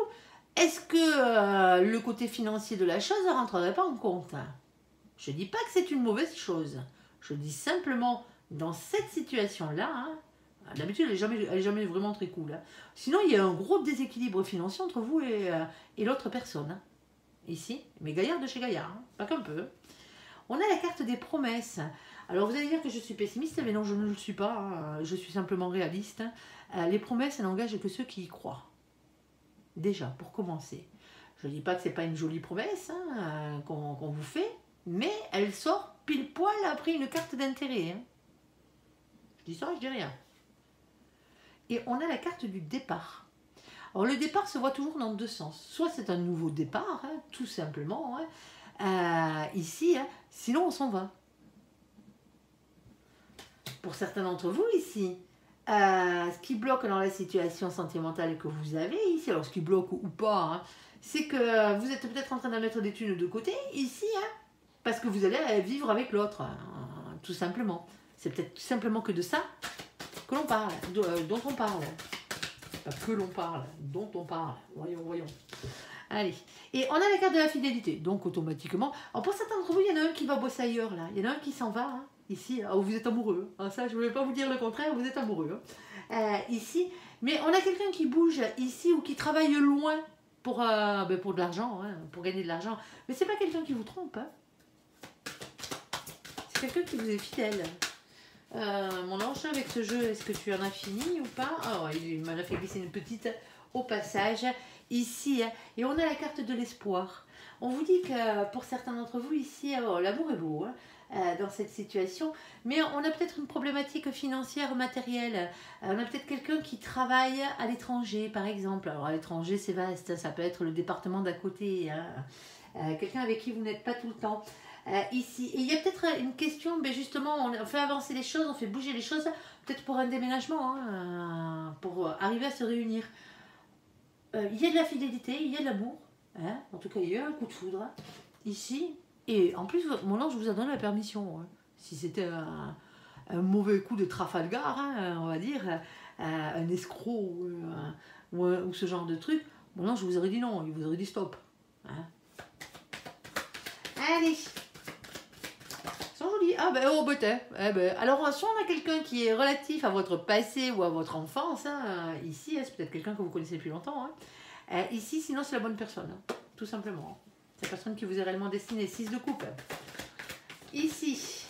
est-ce que le côté financier de la chose ne rentrerait pas en compte? Je ne dis pas que c'est une mauvaise chose. Je dis simplement, dans cette situation-là, hein, d'habitude, elle n'est jamais vraiment très cool. Hein. Sinon, il y a un gros déséquilibre financier entre vous et l'autre personne. Hein. Ici, mais Gaillard de chez Gaillard, hein, pas qu'un peu. On a la carte des promesses. Alors, vous allez dire que je suis pessimiste, mais non, je ne le suis pas. Hein. Je suis simplement réaliste. Les promesses, elles n'engagent que ceux qui y croient. Déjà, pour commencer. Je ne dis pas que ce n'est pas une jolie promesse hein, qu'on vous fait, mais elle sort pile poil après une carte d'intérêt. Hein. Je dis ça, je dis rien. Et on a la carte du départ. Alors le départ se voit toujours dans deux sens. Soit c'est un nouveau départ, hein, tout simplement, hein, ici, hein, sinon on s'en va. Pour certains d'entre vous ici, ce qui bloque dans la situation sentimentale que vous avez ici, alors ce qui bloque ou pas, hein, c'est que vous êtes peut-être en train de mettre des thunes de côté ici, hein, parce que vous allez vivre avec l'autre, hein, tout simplement. C'est peut-être simplement que de ça que l'on parle, dont on parle. Pas que l'on parle, dont on parle. Voyons, voyons. Allez. Et on a la carte de la fidélité. Donc, automatiquement... Alors, pour certains d'entre vous, il y en a un qui va bosser ailleurs, là. Il y en a un qui s'en va, hein, ici. Alors, vous êtes amoureux. Hein, ça, je ne vais pas vous dire le contraire, vous êtes amoureux. Hein. Ici. Mais on a quelqu'un qui bouge ici ou qui travaille loin pour de l'argent, hein, pour gagner de l'argent. Mais c'est pas quelqu'un qui vous trompe, hein. C'est quelqu'un qui vous est fidèle. Mon ange, avec ce jeu, est-ce que tu en as fini ou pas? Oh, il m'a fait glisser une petite au passage. Ici, hein, et on a la carte de l'espoir. On vous dit que pour certains d'entre vous ici, l'amour est beau hein, dans cette situation, mais on a peut-être une problématique financière matérielle. On a peut-être quelqu'un qui travaille à l'étranger, par exemple. Alors à l'étranger, c'est vaste, ça peut être le département d'à côté. Hein. Quelqu'un avec qui vous n'êtes pas tout le temps. Ici. Et il y a peut-être une question, mais justement, on fait avancer les choses, on fait bouger les choses, peut-être pour un déménagement, hein, pour arriver à se réunir. Il y a de la fidélité, il y a de l'amour, hein, en tout cas il y a un coup de foudre, hein, ici, et en plus, mon ange vous a donné la permission, hein, si c'était un mauvais coup de Trafalgar, hein, on va dire, un escroc ou ce genre de truc, mon ange vous aurait dit non, il vous aurait dit stop. Hein. Allez. Jolis. Ah ben oh peut-être. Eh ben, alors soit on a quelqu'un qui est relatif à votre passé ou à votre enfance, hein, ici, hein, c'est peut-être quelqu'un que vous connaissez depuis longtemps. Hein. Ici, sinon c'est la bonne personne, hein, tout simplement. C'est la personne qui vous est réellement destinée. 6 de coupe. Ici.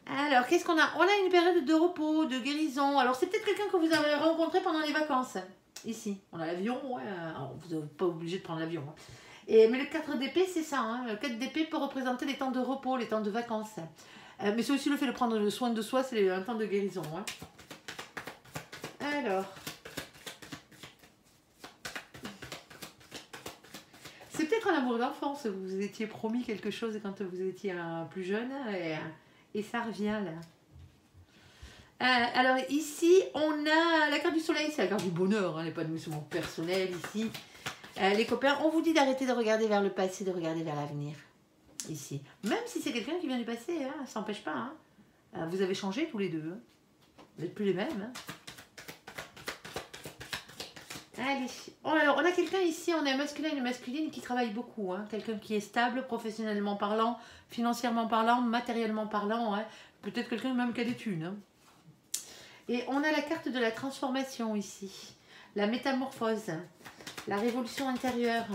Alors, qu'est-ce qu'on a? On a une période de repos, de guérison. Alors, c'est peut-être quelqu'un que vous avez rencontré pendant les vacances. Ici. On a l'avion, ouais. Alors, vous n'êtes pas obligé de prendre l'avion. Hein. Mais le 4 d'épée, c'est ça. Hein. Le 4 d'épée peut représenter les temps de repos, les temps de vacances. Mais c'est aussi le fait de prendre soin de soi, c'est un temps de guérison. Hein. Alors. C'est peut-être un amour d'enfance. Vous vous étiez promis quelque chose quand vous étiez plus jeune. Et ça revient là. Alors ici, on a la carte du soleil. C'est la carte du bonheur, hein, l'épanouissement personnel ici. Les copains, on vous dit d'arrêter de regarder vers le passé, de regarder vers l'avenir. Ici. Même si c'est quelqu'un qui vient du passé, hein, ça n'empêche pas. Hein. Vous avez changé tous les deux. Hein. Vous n'êtes plus les mêmes. Hein. Allez. Oh, alors, on a quelqu'un ici, on a un masculin et une masculine qui travaille beaucoup. Hein. Quelqu'un qui est stable, professionnellement parlant, financièrement parlant, matériellement parlant. Hein. Peut-être quelqu'un même qui a des thunes. Hein. Et on a la carte de la transformation ici. La métamorphose. La révolution intérieure.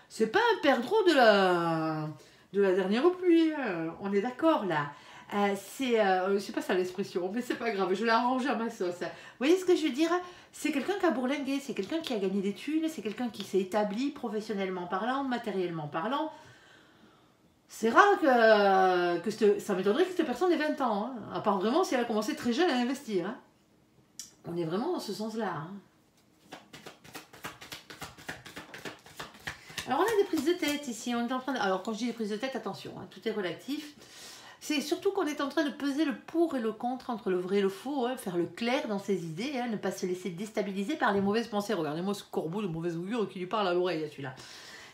C'est pas un perdreau de la dernière pluie. Hein. On est d'accord là. C'est pas ça l'expression, mais c'est pas grave, je l'ai arrangé à ma sauce. Vous voyez ce que je veux dire? C'est quelqu'un qui a bourlingué, c'est quelqu'un qui a gagné des thunes, c'est quelqu'un qui s'est établi professionnellement parlant, matériellement parlant. C'est rare ça m'étonnerait que cette personne ait 20 ans, hein, à part vraiment si elle a commencé très jeune à investir. Hein. On est vraiment dans ce sens-là. Hein. Alors on a des prises de tête ici, on est en train de... Alors quand je dis des prises de tête, attention, hein, tout est relatif. C'est surtout qu'on est en train de peser le pour et le contre entre le vrai et le faux, hein, faire le clair dans ses idées, hein, ne pas se laisser déstabiliser par les mauvaises pensées. Regardez-moi ce corbeau de mauvaise augure qui lui parle à l'oreille, celui-là.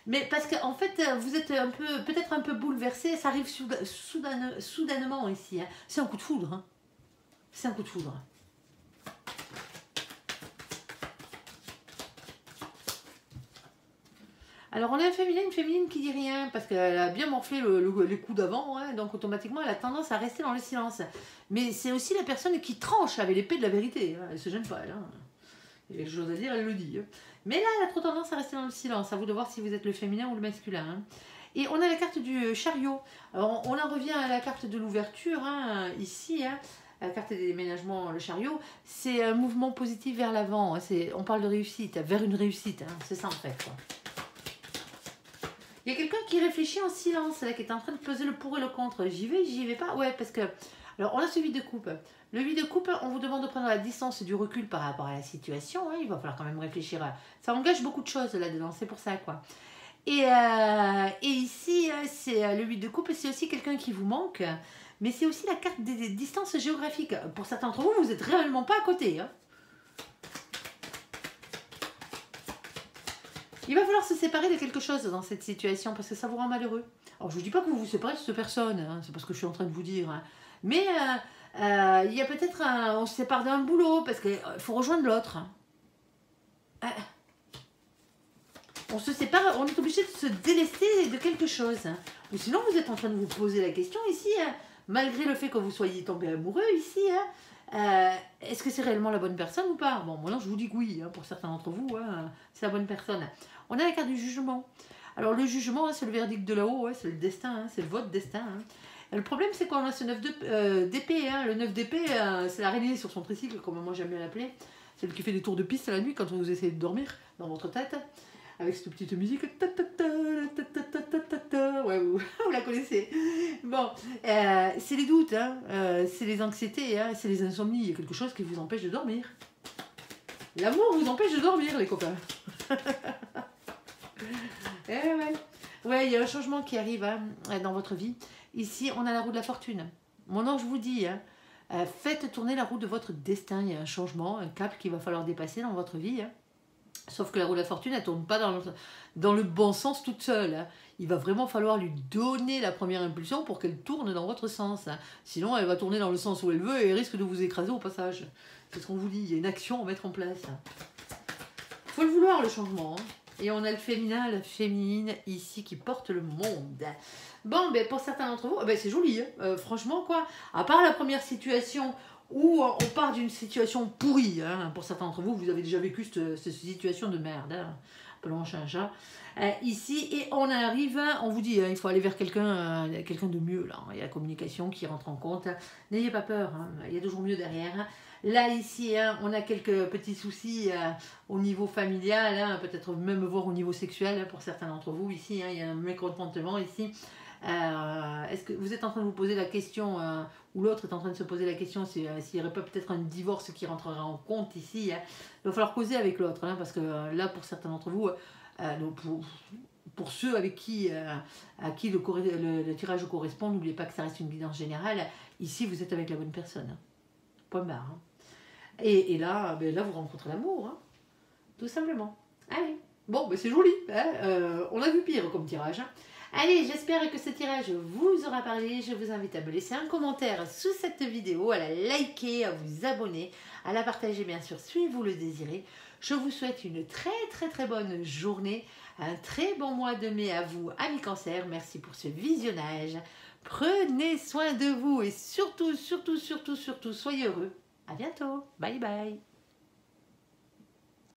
Mais parce qu'en fait, vous êtes peut-être un peu bouleversé, ça arrive soudainement ici. Hein. C'est un coup de foudre. Hein. C'est un coup de foudre. Alors on a une féminine qui dit rien parce qu'elle a bien morflé les coups d'avant, hein, donc automatiquement elle a tendance à rester dans le silence. Mais c'est aussi la personne qui tranche avec l'épée de la vérité, hein. Elle se gêne pas, elle. Hein. Il y a quelque chose à dire, elle le dit. Hein. Mais là elle a trop tendance à rester dans le silence, à vous de voir si vous êtes le féminin ou le masculin. Hein. Et on a la carte du chariot. Alors on en revient à la carte de l'ouverture, hein, ici, hein. La carte des déménagements, le chariot, c'est un mouvement positif vers l'avant. Hein. On parle de réussite, vers une réussite, hein. C'est ça en fait. Quoi. Il y a quelqu'un qui réfléchit en silence, là, qui est en train de peser le pour et le contre. J'y vais pas. Ouais, parce que... Alors, on a ce vide de coupe. Le vide de coupe, on vous demande de prendre la distance et du recul par rapport à la situation. Hein. Il va falloir quand même réfléchir. Ça engage beaucoup de choses là-dedans, c'est pour ça, quoi. Et ici, c'est le vide de coupe, c'est aussi quelqu'un qui vous manque. Mais c'est aussi la carte des distances géographiques. Pour certains d'entre vous, vous n'êtes réellement pas à côté. Hein. Il va falloir se séparer de quelque chose dans cette situation parce que ça vous rend malheureux. Alors je ne vous dis pas que vous vous séparez de cette personne, hein, c'est pas ce que je suis en train de vous dire. Hein. Mais il y a peut-être on se sépare d'un boulot parce qu'il faut rejoindre l'autre. Hein. On se sépare, on est obligé de se délester de quelque chose. Hein. Ou sinon vous êtes en train de vous poser la question ici, hein, malgré le fait que vous soyez tombé amoureux ici. Hein, est-ce que c'est réellement la bonne personne ou pas? Bon, moi non, je vous dis que oui, hein, pour certains d'entre vous, hein, c'est la bonne personne. On a la carte du jugement. Alors le jugement, hein, c'est le verdict de là-haut, ouais, c'est le destin, hein, c'est votre destin. Hein. Le problème, c'est qu'on a ce 9 d'épée. Hein. Le 9 d'épée, c'est l'araignée sur son tricycle, comme moi j'aime bien l'appeler. C'est le qui fait des tours de piste la nuit quand vous essayez de dormir dans votre tête. Avec cette petite musique. Ouais, vous la connaissez. Bon, c'est les doutes, hein, c'est les anxiétés, hein, c'est les insomnies. Il y a quelque chose qui vous empêche de dormir. L'amour vous empêche de dormir, les copains. Ouais, il y a un changement qui arrive hein, dans votre vie. Ici, on a la roue de la fortune. Mon ange vous dit, hein, faites tourner la roue de votre destin. Il y a un changement, un cap qu'il va falloir dépasser dans votre vie. Hein. Sauf que la roue de la fortune, elle ne tourne pas dans le bon sens toute seule. Hein. Il va vraiment falloir lui donner la première impulsion pour qu'elle tourne dans votre sens. Hein. Sinon, elle va tourner dans le sens où elle veut et elle risque de vous écraser au passage. C'est ce qu'on vous dit, il y a une action à mettre en place. Il faut le vouloir, le changement. Hein. Et on a le féminin, la féminine, ici, qui porte le monde. Bon, ben, pour certains d'entre vous, ben, c'est joli. Hein. Franchement, quoi. À part la première situation où on part d'une situation pourrie. Hein. Pour certains d'entre vous, vous avez déjà vécu cette situation de merde. Hein. Appelons un chat. Ici, et on arrive, on vous dit, il faut aller vers quelqu'un de mieux. Là. Il y a la communication qui rentre en compte. N'ayez pas peur, hein. Il y a toujours mieux derrière. Là, ici, hein, on a quelques petits soucis au niveau familial, hein, peut-être même voir au niveau sexuel hein, pour certains d'entre vous. Ici, hein, il y a un mécontentement ici. Est-ce que vous êtes en train de vous poser la question, ou l'autre est en train de se poser la question, s'il n'y aurait pas peut-être un divorce qui rentrerait en compte ici. Hein. Il va falloir causer avec l'autre, hein, parce que là, pour certains d'entre vous, pour ceux avec à qui le tirage correspond, n'oubliez pas que ça reste une guidance générale. Ici, vous êtes avec la bonne personne. Hein. Point barre. Hein. Et là, ben là, vous rencontrez l'amour, hein. Tout simplement. Allez, bon, ben c'est joli. Hein. On a vu pire comme tirage. Hein. Allez, j'espère que ce tirage vous aura parlé. Je vous invite à me laisser un commentaire sous cette vidéo, à la liker, à vous abonner, à la partager bien sûr si vous le désirez. Je vous souhaite une très bonne journée, un très bon mois de mai à vous, amis Cancer. Merci pour ce visionnage. Prenez soin de vous et surtout, surtout, surtout, surtout, soyez heureux. À bientôt. Bye bye.